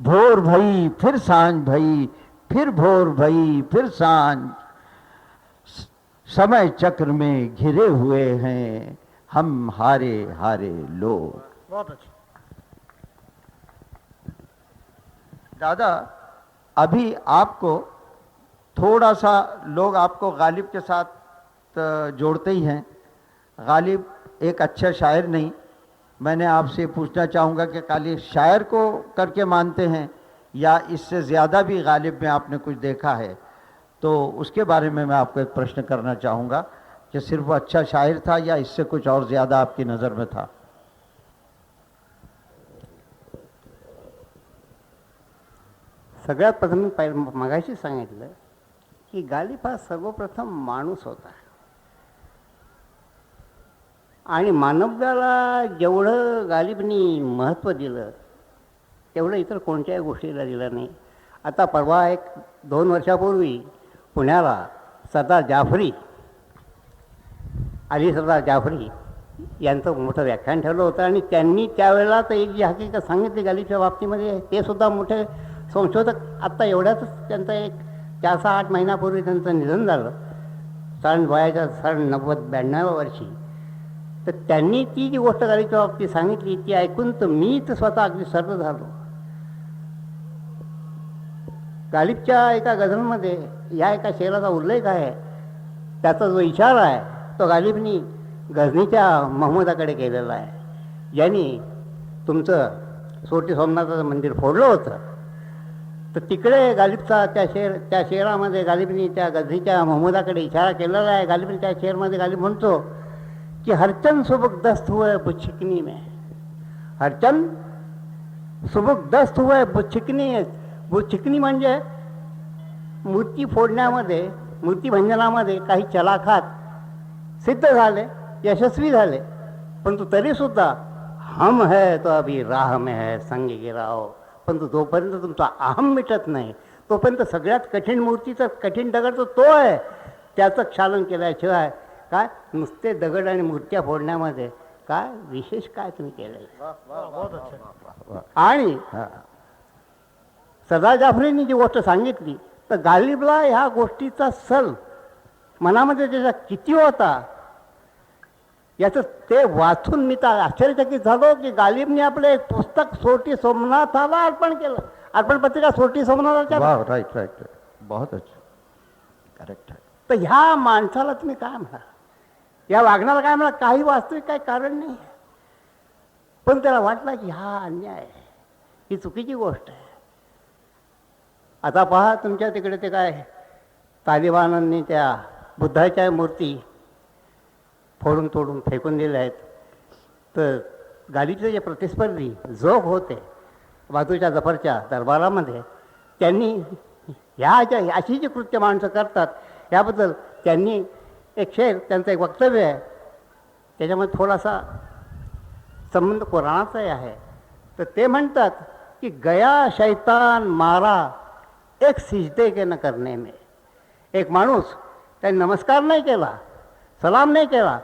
भोर भई फिर सांझ भई, फिर भोर भई फिर सांझ. समय चक्र में घिरे हुए हैं हम हारे हारे लोग. बहुत अच्छे. दादा अभी आपको थोड़ा सा लोग आपको गालिब के साथ जोड़ते ही हैं. गालिब एक अच्छा शायर नहीं. मैंने आपसे पूछना चाहूँगा कि खाली शायर को करके मानते हैं या इससे ज़्यादा भी गालिब में आपने कुछ देखा है, तो उसके बारे में मैं आपको एक प्रश्न करना चाहूँगा कि सिर्फ वो अच्छा शायर था या इससे कुछ और ज़्यादा आपकी नज़र में था. सगळ्यात प्रथम मी मगाशी सांगितलं की गालिब हा सर्वप्रथम माणूस होता आणि मानव्याला जेवढं गालिबनी महत्त्व दिलं तेवढं इतर कोणत्याही गोष्टीला दिलं नाही. आता परवा 1-2 वर्षापूर्वी पुण्याला सरदार जाफरी, अली सरदार जाफरी यांचं मोठं व्याख्यान ठेवलं होतं आणि त्यांनी त्यावेळेला तर एक जी हकीकत सांगितली गालिबच्या बाबतीमध्ये, ते सुद्धा मोठे संशोधक, आत्ता एवढ्याच त्यांचं एक 4-6-8 महिन्यापूर्वी त्यांचं निधन झालं, वयाच्या 90-92 वर्षी. तर त्यांनी ती जी गोष्ट गालिबच्या बाबतीत सांगितली ती ऐकून तर मी तर स्वतः अगदी सर्व झालो. गालिबच्या एका गझलमध्ये या एका शेराचा उल्लेख आहे, त्याचा जो इशारा आहे तो गालिबनी गझनीच्या महमूदाकडे केलेला आहे, ज्यांनी तुमचं सोटी सोमनाथाचं मंदिर फोडलं होतं. तर तिकडे गालिबचा त्या शेरामध्ये गालिबनी त्या गझनीच्या महमूदाकडे इशारा केलेला आहे. गालिबनी त्या शेरमध्ये गालिब म्हणतो की हरचंद सुबक दस्त हुए बुच्छिकनी में, हरचंद सुबक दस्त हुए बुच्छिकनी. बुच्छिकनी म्हणजे मूर्ती फोडण्यामध्ये, मूर्तिभंजनामध्ये काही चलाखात सिद्ध झाले, यशस्वी झाले, परंतु तरीसुद्धा हम है तो अभी राह में है संग गिराओ. परंतु जोपर्यंत तुमचा अहम मिटत नाही तोपर्यंत सगळ्यात कठीण मूर्तीचा कठीण दगड तो आहे, त्याचं क्षालन केल्याशिवाय काय नुसते दगड आणि मूर्त्या फोडण्यामध्ये काय विशेष काय तुम्ही केलेलं. आणि सरदार जाफरींनी जी गोष्ट सांगितली तर गालिबला ह्या गोष्टीचा सल मनामध्ये त्याचा किती होता याचं ते वाचून मी तर आश्चर्यचकित झालो की गालिबने आपलं एक पुस्तक सोटी सोमनाथाला अर्पण केलं. अर्पण पत्रिका सोटी सोमनाथाच्या. राइट राइट, बहुत अच्छा, करेक्ट है. तर ह्या माणसाला तुम्ही काय म्हणा, या वागण्याला काय म्हणा, काही वास्तविक काही कारण नाही, पण त्याला वाटलं की हा अन्याय आहे, ही चुकीची गोष्ट आहे. आता पहा तुमच्या तिकडे ते काय तालिबानांनी त्या बुद्धाच्या मूर्ती फोडून तोडून फेकून दिल्या आहेत. तर गालिबचे जे प्रतिस्पर्धी जोग होते बाजूच्या जफरच्या दरबारामध्ये, त्यांनी अशी जी कृत्य माणसं करतात याबद्दल त्यांनी एक शेर, त्यांचं एक वक्तव्य आहे, त्याच्यामध्ये थोडासा संबंध कुराणाचाही आहे. तर ते म्हणतात की गया शैतान मारा एक सिजदे के न करने में. एक माणूस त्याने नमस्कार नाही केला, सलाम नाही केला,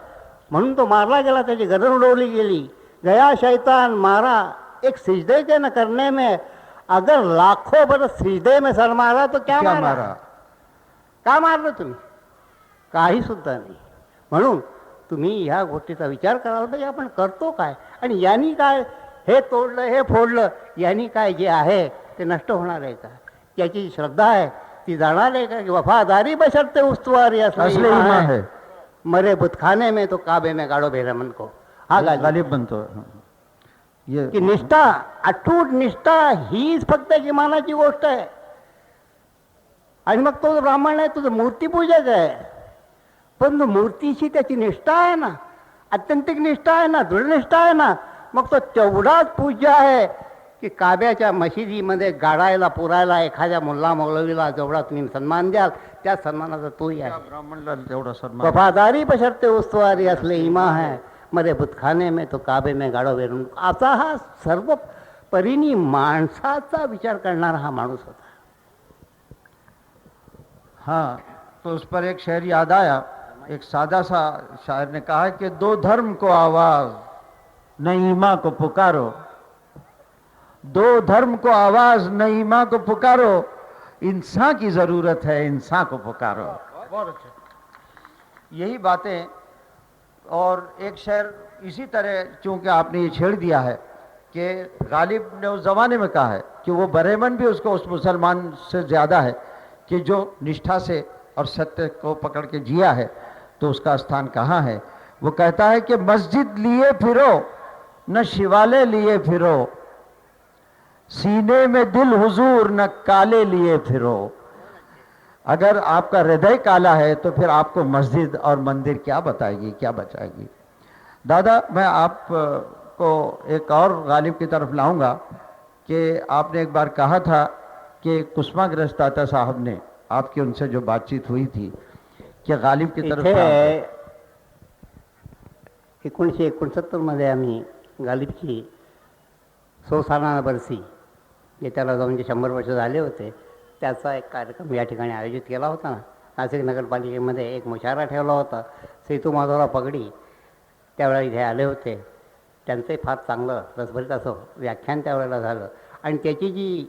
म्हणून तो मारला गेला, त्याची गर्दन उडवली गेली. गया शैतान मारा एक सिजदे के न करने में, अगर लाखों बरस सिजदे में सर मारा तो क्या मारा. का मारलं तुम्ही? काही सुद्धा नाही. म्हणून तुम्ही ह्या गोष्टीचा विचार करावा पाहिजे, आपण करतो काय आणि यांनी काय, हे तोडलं हे फोडलं, यांनी काय जे आहे ते नष्ट होणार आहे का, याची श्रद्धा आहे ती जाणार आहे का, की वफादारी बशर्ते उस्तवारी असले ईमान है, मरे बुतखाने में तो काबे में गाडो बेरमन को. हा गालिब बनतो ये की निष्ठा, अठूट निष्ठा हीच फक्त एक इमानाची गोष्ट आहे. आणि मग तो ब्राह्मण आहे तुझं मूर्तीपूजक आहे, पण मूर्तीशी त्याची निष्ठा आहे ना, आत्यंतिक निष्ठा आहे ना, दृढनिष्ठा आहे ना, मग तो तेवढाच पूज्य आहे की काब्याच्या मशिदीमध्ये गाडायला पुरायला एखाद्या मुल्ला मौलवीला जेवढा तुम्ही सन्मान द्याल त्या सन्मानाचा तोही आहे. ब्राह्मणला तेवढा सन्मान. वफादारी बशर्ते उस्तवारी असले इमा है, मरे बुतखाने में तो काबे में गाडो बेरून. असा हा सर्व परीनी माणसाचा विचार करणारा हा माणूस होता. हाँ, तो उस पर एक शेर याद आया. एक सादा सा शायर ने कहा कि दो धर्म को आवाज न ईमा को पुकारो, दो धर्म को आवाज न ईमा को पुकारो, इंसान की जरूरत है इंसान को पुकारो. बहुत अच्छा, यही बातें. और एक शेर इसी तरह, चूंकि आपने ये छेड़ दिया है कि गालिब ने उस जमाने में कहा है कि वो बरेमन भी उसको उस मुसलमान से ज़्यादा है कि जो निष्ठा से और सत्य को पकड़ के जिया है, तो उसका स्थान कहाँ है. वो कहता है कि मस्जिद लिए फिरो न शिवाले लिए फिरो, सीने में दिल हुजूर न काले लिए फिरो. अगर आपका हृदय काला है तो फिर आपको मस्जिद और मंदिर क्या बताएगी, क्या बचाएगी. दादा, मैं आप को एक और गालिब की तरफ लाऊंगा कि आपने एक बार कहा था कि कुसुमाग्रज तात्या साहब ने आपकी उनसे जो बातचीत हुई थी कि गालिब की तरफ 1969 मध्ये आम्ही गालिबची 100 बरसी, जे त्याला जाऊन जे 100 वर्ष झाले होते, त्याचा एक कार्यक्रम या ठिकाणी आयोजित केला होता ना. नाशिक नगरपालिकेमध्ये एक मुशारा ठेवला होता. सेतू माधवराव पगडी त्यावेळेला इथे आले होते. त्यांचंही फार चांगलं रसभरीत असं व्याख्यान त्यावेळेला झालं. आणि त्याची जी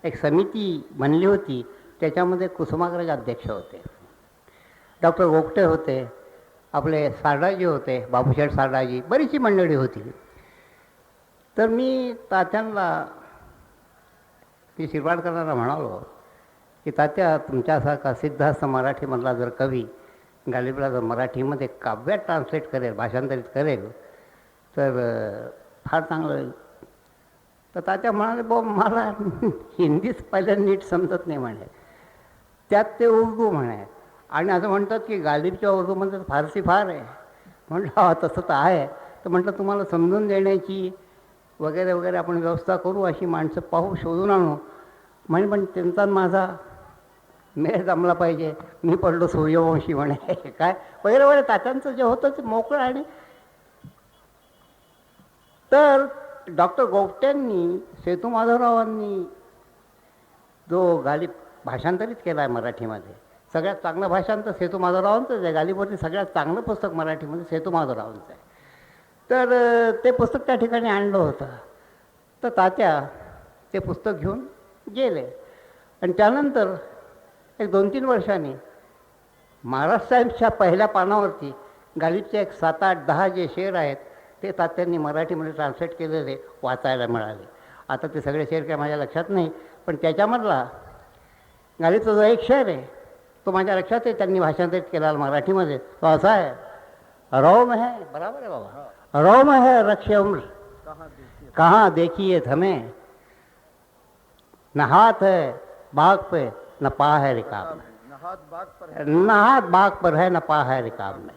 एक समिती बनली होती त्याच्यामध्ये कुसुमाग्रज अध्यक्ष होते, डॉक्टर गोगटे होते, आपले सारडाजी होते, बाबूशेठ सारडाजी, बरीचशी मंडळी होती. तर मी तात्यांना ती शिरवाडकरांना म्हणालो की तात्या, तुमच्यासारखा सिद्धार्थ मराठीमधला जर कवी गालिबला जर मराठीमध्ये काव्यात ट्रान्सलेट करेल, भाषांतरित करेल तर फार चांगलं होईल. तर तात्या म्हणाले, मला हिंदीच पहिल्यांदा नीट समजत नाही म्हणे, त्यात ते उर्दू म्हणे. आणि असं म्हणतात की गालिबच्या उर्दूमध्ये फारसी फार आहे. म्हटलं हा तसं तर आहे. तर म्हटलं तुम्हाला समजून देण्याची वगैरे वगैरे आपण व्यवस्था करू, अशी माणसं पाहू, शोधून आणू. म्हणे पण त्यांचा माझा मेळ जमला पाहिजे. मी पडलो सूर्यवंशी म्हणे काय वगैरे वगैरे. तात्यांचं जे होतं ते मोकळं. आणि तर डॉक्टर गोगट्यांनी, सेतू माधवरावांनी जो गालिब भाषांतरित केला आहे मराठीमध्ये, सगळ्यात चांगलं भाषांतर सेतू माधवरावांचंच आहे. गालिबवरती सगळ्यात चांगलं पुस्तक मराठीमध्ये सेतू माधवरावांचं आहे. तर ते पुस्तक त्या ठिकाणी आणलं होतं. तर तात्या ते पुस्तक घेऊन गेले. आणि त्यानंतर एक 2-3 वर्षांनी महाराष्ट्र टाइम्सच्या पहिल्या पानावरती गालिबचे एक 7-8-10 जे शेर आहेत ते तात्यांनी मराठीमध्ये ट्रान्सलेट केलेले वाचायला मिळाले. आता ते सगळे शेर काय माझ्या लक्षात नाही, पण त्याच्यामधला गालिबचा जो एक शेर आहे तो माझ्या लक्षात आहे. त्यांनी भाषांतरित केला मराठीमध्ये. तो असा आहे, रोम है, बराबर आहे बाबा, रोम है रक्ष उम्र, कहाँ देखिए हमें, न हाथ है बाग पे न पा है रिकाब में, न हाथ बाग पर है न पा है रिकाब में.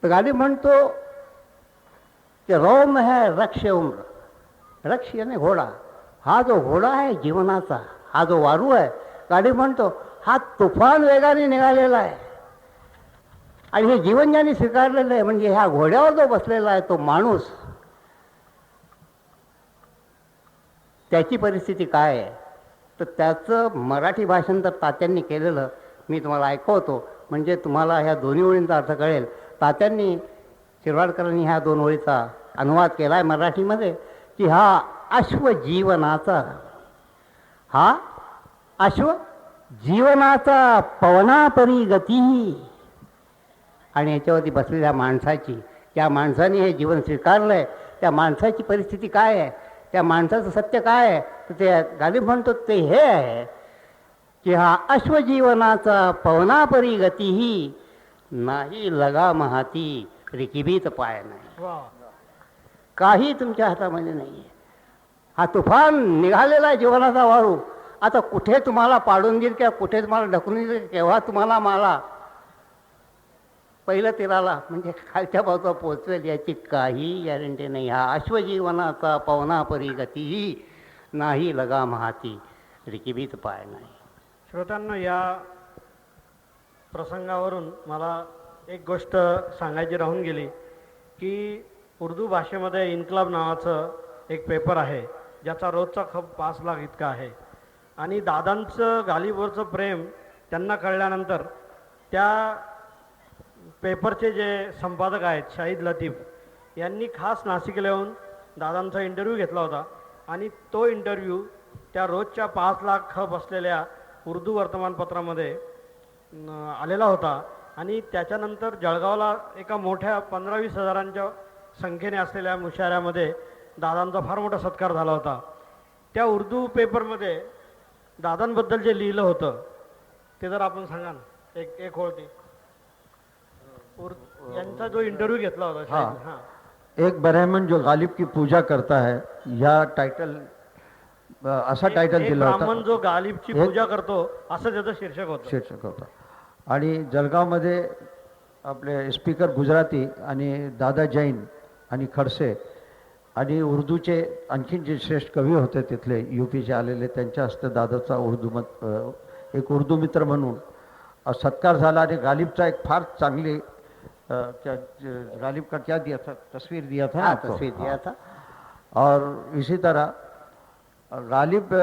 तर गालिब म्हणतो की रोम है रक्ष उम्र, रक्ष याने घोडा, हा जो घोडा आहे जीवनाचा, हा जो वारू आहे, गालिब म्हणतो हा तुफान वेगाने निघालेला आहे. आणि हे जीवन ज्याने स्वीकारलेलं आहे, म्हणजे ह्या घोड्यावर जो बसलेला आहे तो माणूस, त्याची परिस्थिती काय आहे. तर त्याचं मराठी भाषांतर तात्यांनी केलेलं मी तुम्हाला ऐकवतो, म्हणजे तुम्हाला ह्या दोन्ही ओळींचा अर्थ कळेल. तात्यांनी, शिरवाडकरांनी ह्या 2 ओळीचा अनुवाद केला आहे मराठीमध्ये की हा अश्वजीवनाचा, हा अश्वजीवनाचा पवनापरी गती. आणि याच्यावरती बसलेल्या माणसाची, त्या माणसाने हे जीवन स्वीकारलं आहे, त्या माणसाची परिस्थिती काय आहे, त्या माणसाचं सत्य काय आहे. तर ते गालिब म्हणतो ते हे आहे की हा अश्वजीवनाचा पवनापरी गतीही, नाही लगाम हाती रिकिबीत पाय नाही. काही तुमच्या हातामध्ये नाही आहे. हा तुफान निघालेला आहे जीवनाचा वारू. आता कुठे तुम्हाला पाडून देईल किंवा कुठे तुम्हाला ढकलून देईल, केव्हा तुम्हाला मला पहिलं तीराला म्हणजे खालच्या बाजूला पोचवेल याची काही गॅरंटी नाही. हा अश्वजीवनाचा पवनापरी गतीही, नाही लगाम हाती रिकिबीत पाय नाही. श्रोत्यांनो, या प्रसंगावरून मला एक गोष्ट सांगायची राहून गेली की उर्दू भाषेमध्ये इन्कलाब नावाचं एक पेपर आहे ज्याचा रोजचा खप 5 लाख इतका आहे. आणि दादांचं गालिबवरचं प्रेम त्यांना कळल्यानंतर त्या पेपरचे जे संपादक आहेत शाहिद लतीफ यांनी खास नाशिकला येऊन दादांचा इंटरव्ह्यू घेतला होता. आणि तो इंटरव्ह्यू त्या रोजच्या 5 लाख खप असलेल्या उर्दू वर्तमानपत्रामध्ये आलेला होता. आणि त्याच्यानंतर जळगावला एका मोठ्या 15-20 हजारांच्या संख्येने असलेल्या मुशाऱ्यामध्ये दादांचा फार मोठा सत्कार झाला होता. त्या उर्दू पेपरमध्ये दादांबद्दल जे लिहिलं होतं ते जर आपण सांगा ना, एक ओळती यांचा जो इंटरव्ह्यू घेतला होता शाहिद. हां, एक ब्राह्मण जो गालिब की पूजा करता है, या टाइटल असा टाइटल एक दिला होता. ब्राह्मण जो गालिबची पूजा करतो असं त्याचं शीर्षक होतं. आणि जळगावमध्ये आपले स्पीकर गुजराती आणि दादा जैन आणि खडसे आणि उर्दूचे आणखीन जे श्रेष्ठ कवी होते तिथले UPचे आलेले, त्यांच्या हस्ते दादाचा एक उर्दू मित्र म्हणून सत्कार झाला. आणि गालिबचा एक फार चांगली गालिब का क्या दिया था, तस्वीर दिया था. हाँ, तस्वीर दिया था. और इसी तरह गालिब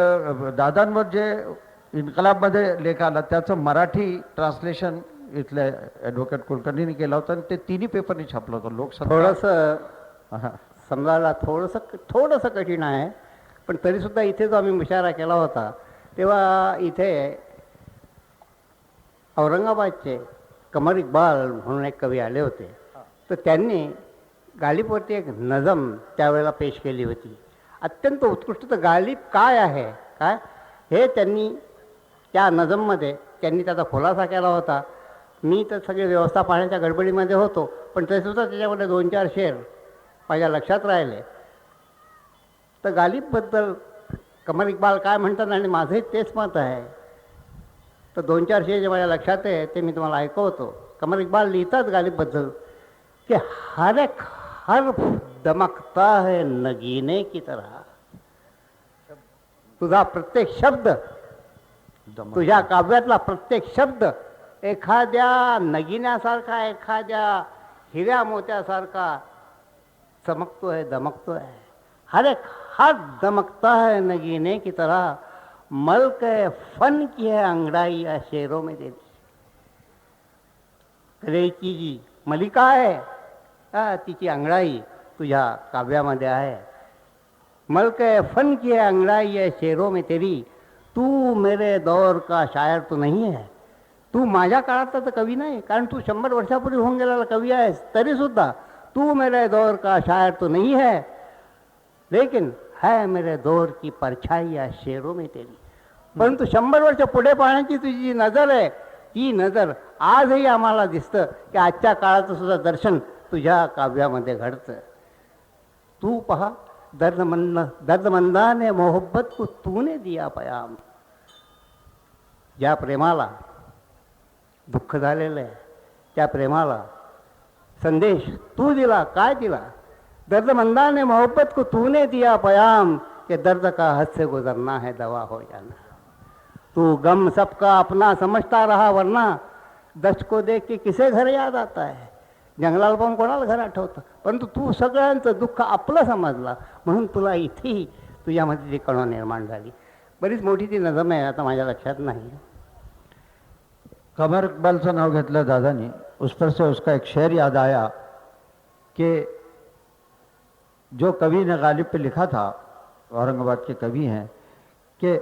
दादांवर जे इन्कलाबमध्ये लेख आला त्याचं मराठी ट्रान्सलेशन इथल्या ॲडव्होकेट कुलकर्णींनी केलं होतं आणि ते तिन्ही पेपरनी छापलं होतं लोकसत्ता. थोडंसं हां समजायला थोडंसं कठीण आहे, पण तरीसुद्धा इथे जो आम्ही मुशायरा केला होता तेव्हा इथे औरंगाबादचे कमर इक्बाल म्हणून एक कवी आले होते. तर त्यांनी गालिबवरती एक नजम त्यावेळेला पेश केली होती. अत्यंत उत्कृष्ट. तर गालिब काय आहे काय हे त्यांनी त्या नजममध्ये त्यांनी त्याचा खुलासा केला होता. मी तर सगळी व्यवस्था पाहण्याच्या गडबडीमध्ये होतो, पण तरीसुद्धा त्याच्यामध्ये 2-4 शेर माझ्या लक्षात राहिले. तर गालिबबद्दल कमर इक्बाल काय म्हणतात आणि माझंही तेच मत आहे. तर 2-4 शेर जे माझ्या लक्षात आहे ते मी तुम्हाला ऐकवतो. कमर इक्बाल लिहितात गालिबबद्दल कि हर एक हर्फ दमकता है नगीने की तरह. तुझा प्रत्येक शब्द, तुझ्या काव्यातला प्रत्येक शब्द एखाद्या नगिन्यासारखा, एखाद्या हिऱ्या मोत्यासारखा चमकतो है, दमकतो है. हर एक हाथ दमकता है नगीने की तरह. मल्क फन की है अंगड़ाई या शेरों में तेरी. कलेची जी मलिका आहे तिची अंगड़ाई तुझ्या काव्यामध्ये आहे. मल्क फन की है अंगड़ाई या शेरों में तेरी. तू मेरे दौर का शायर तो नहीं है. तू माझ्या काळातला तर कवी नाही, कारण तू 100 वर्षापूर्वी होऊन गेलेला कवी आहेस. तरीसुद्धा तू मेरे दौर का शायर तो नहीं है, लेकिन है मेरे दौर की परछाई या शेरों में तेरी. परंतु 100 वर्ष पुढे पाहण्याची तुझी जी नजर आहे ती नजर आजही आम्हाला दिसतं की आजच्या काळाचं सुद्धा दर्शन तुझ्या काव्यामध्ये घडतं. तू पहा दर्दमंदा ने मोहब्बत को तूने दिया पयाम. ज्या प्रेमाला दुःख झालेलं आहे त्या प्रेमाला संदेश तू दिला. काय दिला? दर्दमंदा ने मोहब्बत को तूने दिया पयाम कि दर्द का हद से गुजरना है दवा हो जाना. तू गम सबका अपना समझता रहा, वरना दस्त को देख के किसे घर याद आता है. जंगलाला पाहून कोणाला घर आठवतं, परंतु तू सगळ्यांचं दुःख आपलं समजला म्हणून तुला इथेही तुझ्यामध्ये ती कळण निर्माण झाली. बरीच मोठी ती नजम आहे, आता माझ्या लक्षात नाही. कमर इकबालचं नाव घेतलं दादानी, उस पर से उसका एक शेर याद आया कि जो कवि ने गालिब पे लिखा था, औरंगाबाद के कवि हैं, कि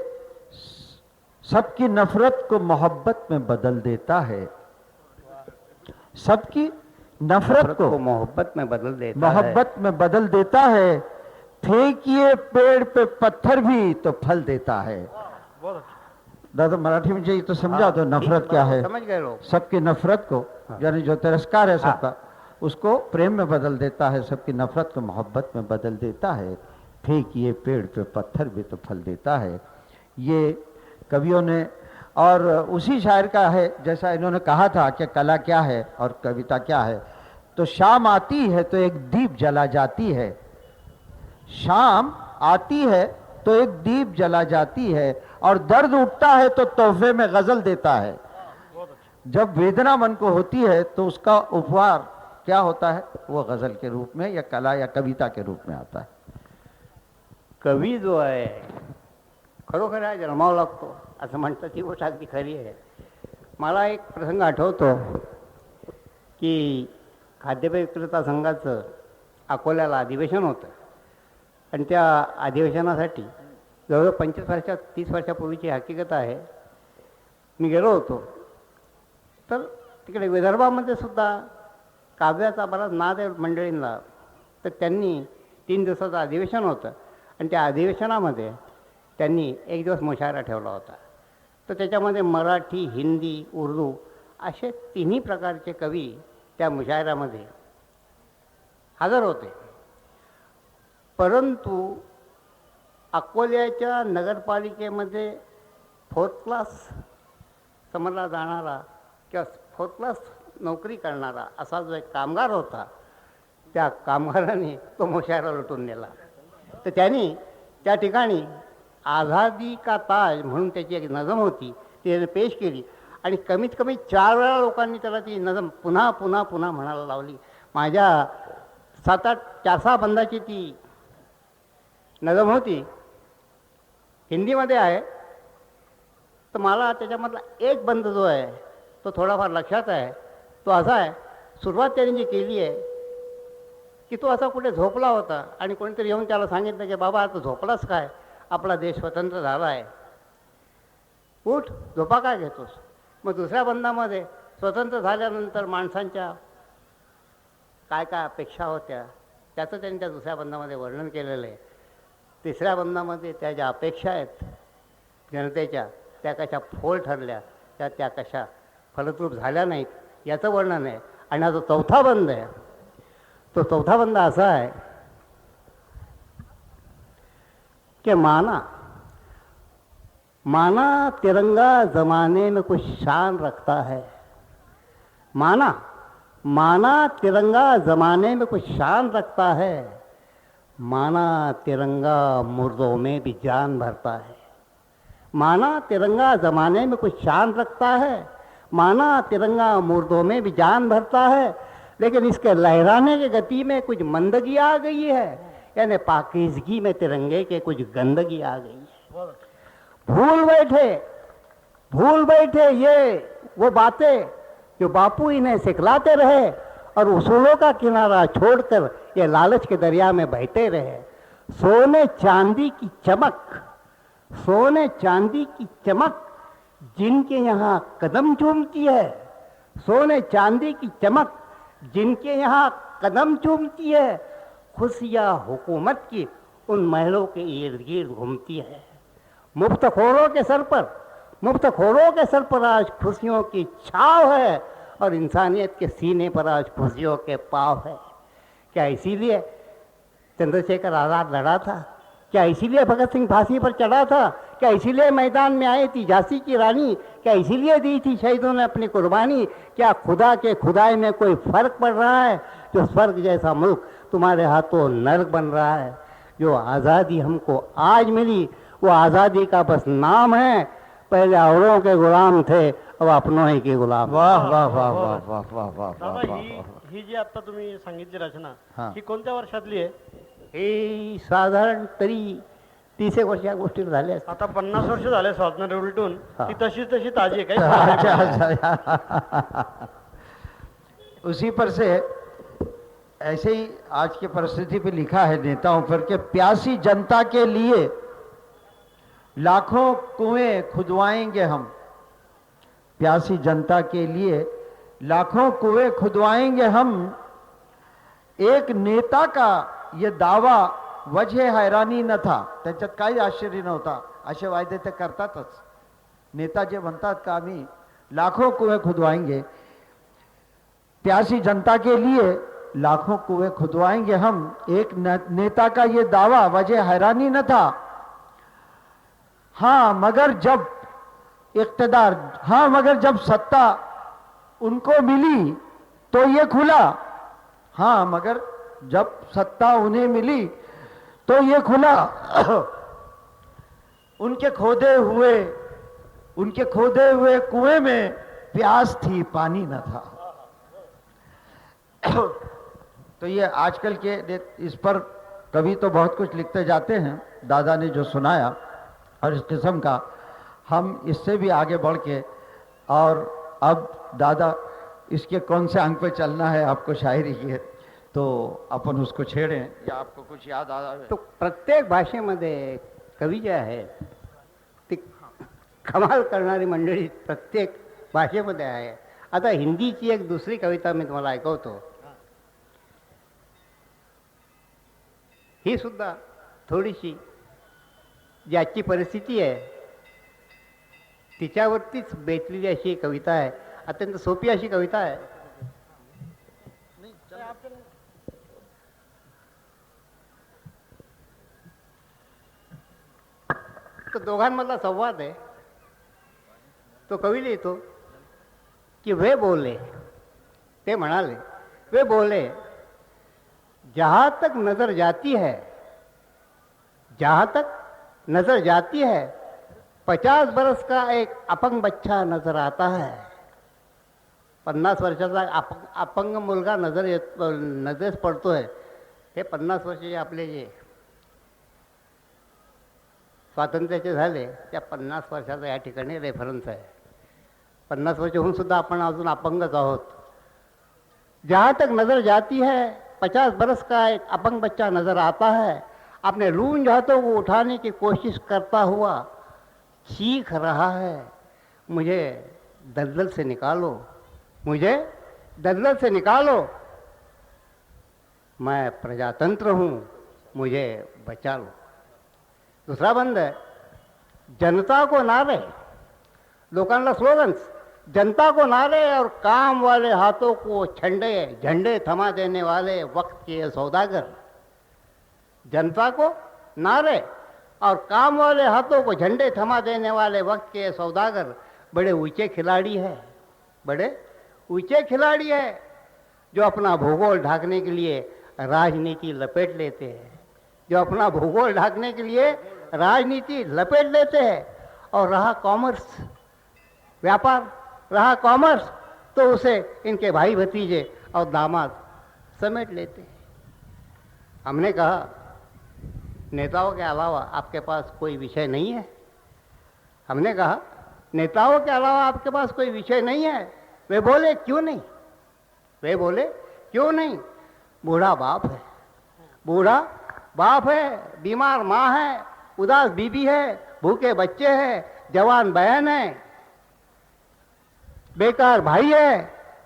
सबकी नफरत को मोहब्बत में बदल देता है. सबकी नफरत को मोहब्बत में बदल देता मोहब्बत में बदल देता है. फेंकिए पेड़ पे पत्थर भी तो फल देता है. दादा मराठी में चाहिए तो समझा दो नफरत क्या है. समझ गए लोग. सबकी नफरत को, यानी जो तिरस्कार है सबका, उसको प्रेम में बदल देता है. सबकी नफरत को मोहब्बत में बदल देता है. फेंकिए पेड़ पे पत्थर भी तो फल देता है. ये कवियों ने, और उसी शायर का है, जैसा इन्होंने कहा था कि कला क्या है और कविता क्या है. तो शाम आती है तो एक दीप जला जाती है. शाम आती है तो एक दीप जला जाती है, और दर्द उठता है तो तोहफे में गजल देता है. जब वेदना मन को होती है तो उसका उपहार क्या होता है, वो गजल के रूप में या कला या कविता के रूप में आता है. कवी जो आहे खरोखर आहे जन्मावा लागतो असं म्हणतात, ती गोष्ट अगदी खरी आहे. मला एक प्रसंग आठवतो की खाद्यपेय विक्रेता संघाचं अकोल्याला अधिवेशन होतं आणि त्या अधिवेशनासाठी जवळजवळ 25-30 वर्षापूर्वीची हकीकत आहे. मी गेलो होतो. तर तिकडे विदर्भामध्ये सुद्धा काव्याचा बराच नाद आहे मंडळींना. तर त्यांनी 3 दिवसाचं अधिवेशन होतं आणि त्या अधिवेशनामध्ये त्यांनी एक दिवस मुशायरा ठेवला होता. तर त्याच्यामध्ये मराठी, हिंदी, उर्दू असे तिन्ही प्रकारचे कवी त्या मुशायरामध्ये हजर होते. परंतु अकोल्याच्या नगरपालिकेमध्ये 4th क्लास समजला जाणारा किंवा 4th क्लास नोकरी करणारा असा जो एक कामगार होता, त्या कामगाराने तो मुशायरा लुटून नेला. तर त्यांनी त्या ठिकाणी आझादी का ताज म्हणून त्याची एक नजम होती, ती त्याने पेश केली आणि कमीत कमी 4 वेळा लोकांनी त्याला ती नजम पुन्हा पुन्हा पुन्हा म्हणायला लावली. माझ्या 7-8 4-6 बंदाची ती नजम होती. हिंदीमध्ये आहे तर मला त्याच्यामधला एक बंद जो आहे तो थोडाफार लक्षात आहे. तो असा आहे, सुरुवात त्यांनी जी केली आहे की तो असा कुठे झोपला होता आणि कोणीतरी येऊन त्याला सांगितलं की बाबा आता झोपलाच काय, आपला देश स्वतंत्र झाला आहे, उठ, झोपा काय घेतोस. मग दुसऱ्या बंदामध्ये स्वतंत्र झाल्यानंतर माणसांच्या काय काय अपेक्षा होत्या त्याचं त्यांनी त्या दुसऱ्या बंदामध्ये वर्णन केलेलं आहे. तिसऱ्या बंदामध्ये त्या ज्या अपेक्षा आहेत जनतेच्या त्या कशा फोल ठरल्या, त्या कशा फलद्रूप झाल्या नाहीत याचं वर्णन आहे. आणि हा जो चौथा बंद आहे तो चौथा बंद असा आहे कि माना तिरंगा जमाने में कुछ शान रखता है. माना तिरंगा जमाने में कुछ शान रखता है. माना तिरंगा मुर्दों में भी जान भरता है. माना तिरंगा जमाने में कुछ शान रखता है. माना तिरंगा मुर्दों में भी जान भरता है. लेकिन इसके लहराने की गति में कुछ मंदगी आ गई है, यानी पाकीज़गी में तिरंगे के कुछ गंदगी आ गई है. भूल बैठे ये वो बातें जो बापू इन्हें सिखलाते रहे और उसूलों का किनारा छोड़कर ये लालच के दरिया में बहते रहे. सोने चांदी की चमक जिनके यहाँ कदम चूमती है. सोने चांदी की चमक जिनके यहाँ कदम चूमती है. खुशियाँ हुकूमत की उन महलों के इर्द गिर्द घूमती है. मुफ्तखोरों के सर पर आज खुशियों की छाव है और इंसानियत के सीने पर आज खुशियों के पाव है. क्या इसीलिए चंद्रशेखर आज़ाद लड़ा था? क्या इसीलिए भगत सिंह फांसी पर चढ़ा था? क्या इसीलिए मैदान में आई थी झांसी की रानी? क्या इसीलिए दी थी शहीदों ने अपनी कुर्बानी? क्या खुदा के खुदाई में कोई फर्क पड़ रहा है? जो स्वर्ग जैसा मुल्क तुम्हारे हाथों नर्क बन रहा है. जो आज़ादी हमको आज मिली वो आज़ादी का बस नाम है. पहले औरों के गुलाम थे, अब अपनों ही के गुलाम. वाह वाह वाह वाह वाह वाह वाह दादा वाह ही जी आता तुम्ही सांगितली रचना हा. ही कोणत्या वर्षातली आहे? हे साधारण तरी 30 वर्ष या गोष्टी झाल्या असतील. आता 50 वर्ष झाले स्वातंत्र्य उलटून, हा. ती तशी ताजी आहे अच्छा काही? अच्छा. उसी पर से ऐसे ही आज की परिस्थिति पे लिखा है नेताओं पर कि प्यासी जनता के लिए लाखों कुएं खुदवाएंगे हम. प्यासी जनता के लिए लाखों कुएं खुदवाएंगे हम. एक नेता का ये दावा वजह हैरानी न था. त्याच्यात काही आश्चर्य नव्हता. असे वायदे ते करतातच. नेता जे म्हणतात का आम्ही लाखों कुएं खुदवाएंगे, प्यासी जनता के लिए लाखों कुएं खुदवाएंगे हम. एक नेता का ये दावा वजह हैरानी न था. हाँ मगर जब सत्ता उनको मिली तो ये खुला. हाँ मगर जब सत्ता उन्हें मिली तो ये खुला. उनके खोदे हुए कुएं में प्यास थी, पानी न था. तो ये आजकल के इस पर कवि तो बहुत कुछ लिखते जाते हैं. दादा ने जो सुनाया और इस किस्म का हम इससे भी आगे बढ़ के, और अब दादा इसके कौन से अंक पे चलना है आपको शायरी की है तो अपन उसको छेड़ें या आपको कुछ याद आ रहा है? तो प्रत्येक भाषेमध्ये कवी जे आहे ती कमाल करणारी मंडळी प्रत्येक भाषेमध्ये आहे. आता हिंदीची एक दुसरी कविता मी तुम्हाला ऐकवतो. ही सुद्धा थोडीशी ज्याची परिस्थिती आहे तिच्यावरतीच बेतलेली अशी कविता आहे. अत्यंत सोपी अशी कविता आहे. तो दोघांमधला संवाद आहे. तो कवी लिहितो कि वे बोले, ते म्हणाले, वे बोले जहाँ तक नजर जाती है 50 बरस का एक अपंग बच्चा नजर आता है. 50 वर्षाचा अपंग मुलगा नजरेस पडतोय. हे 50 वर्षाचे आपले जे स्वातंत्र्याचे झाले त्या 50 वर्षाचा या ठिकाणी रेफरन्स आहे. 50 वर्ष होऊन सुद्धा आपण अजून अपंगच आहोत. जहाँ तक नज़र जाती है 50 बरस का एक अपंग बच्चा नज़र आता है, अपने लूंज हाथों को उठाने की कोशिश करता हुआ चीख रहा है, मुझे दलदल से निकालो, मुझे दलदल से निकालो, मैं प्रजातंत्र हूँ, मुझे बचा लो. दूसरा बंद है, जनता को नारे, लोकांना स्लोगन्स, जनता को नारे और काम वाले हाथों को झंडे थमा देने वाले वक्त के सौदागर. जनता को नारे और काम वाले हाथों को झंडे थमा देने वाले वक्त के सौदागर बड़े ऊंचे खिलाड़ी है, बड़े ऊंचे खिलाड़ी है, जो अपना भूगोल ढाकने के लिए राजनीति लपेट लेते हैं, जो अपना भूगोल ढाकने के लिए राजनीति लपेट लेते हैं. और रहा कॉमर्स, व्यापार, रहा कॉमर्स, तो उसे इनके भाई भतीजे और दामाद समेट लेते हैं. हमने कहा नेताओं के अलावा आपके पास कोई विषय नहीं है. हमने कहा नेताओं के अलावा आपके पास कोई विषय नहीं है. वे बोले क्यों नहीं, वे बोले क्यों नहीं. बूढ़ा बाप है, बूढ़ा बाप है, बीमार माँ है, उदास बीबी है, भूखे बच्चे हैं, जवान बहन है, बेकार भाई है,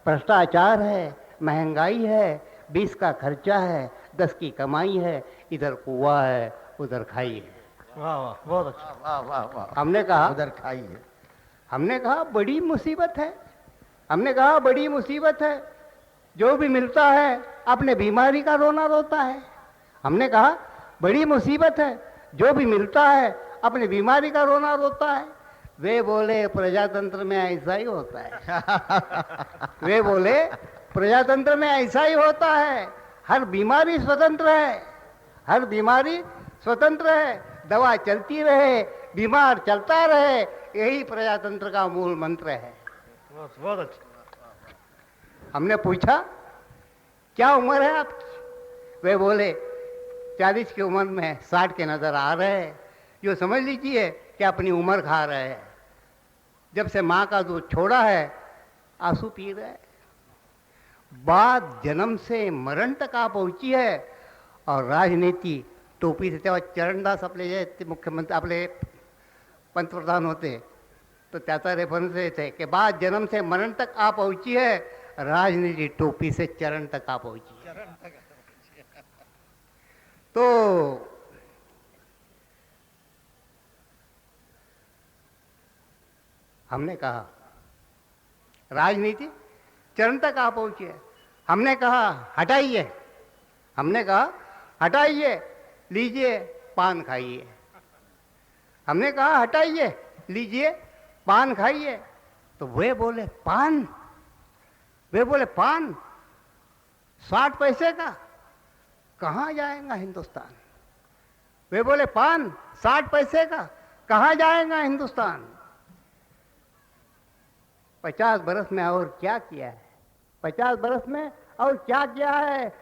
भ्रष्टाचार है, महंगाई है, 20 का खर्चा है, 10 की कमाई है, इधर कुआं है, उधर खाई है. वाह वाह, बहुत अच्छा. वाह वाह वाह. हमने कहा, उधर खाई है. हमने कहा बड़ी मुसीबत है. हमने कहा बड़ी मुसीबत है, जो भी मिलता है अपने बीमारी का रोना रोता है. हमने कहा बड़ी मुसीबत है, जो भी मिलता है अपनी बीमारी का रोना रोता है. वे बोले प्रजातंत्र में ऐसा ही होता है. वे बोले प्रजातंत्र में ऐसा ही होता है. हर बीमारी स्वतंत्र है, हर बीमारी स्वतंत्र है, दवा चलती रहे, बीमार चलता रहे, यही प्रजातंत्र का मूल मंत्र है. बहुत अच्छा. हमने पूछा क्या उम्र है आपकी. वे बोले 40 की उम्र में 60 के नजर आ रहे हैं. जो समझ लीजिए कि अपनी उम्र खा रहे हैं. जब से माँ का दूध छोड़ा है आंसू पी रहे हैं. बात जन्म से मरण तक आ पहुंची है. और राजनीति टोपी से, तेव्हा चरणदास आपले जे मुख्यमंत्री आपले पंतप्रधान होते, तो त्याचा रेफरन्स येते की बात जन्म से मरण तक आ पहुंची है, राजनीति टोपी से चरण तक आ पहुंची है. तो हमने कहा राजनीति चरण तक आ पहुंची है. हमने कहा हटाइए, हमने कहा हटाइए, लीजिए पान खाइए. हमने कहा हटाइए, लीजिए पान खाइए. तो वे बोले पान, वे बोले पान 60 पैसे का कहाँ जाएगा हिंदुस्तान. वे बोले पान 60 पैसे का कहाँ जाएगा हिंदुस्तान. 50 बरस में और क्या किया है, 50 बरस में और क्या किया है.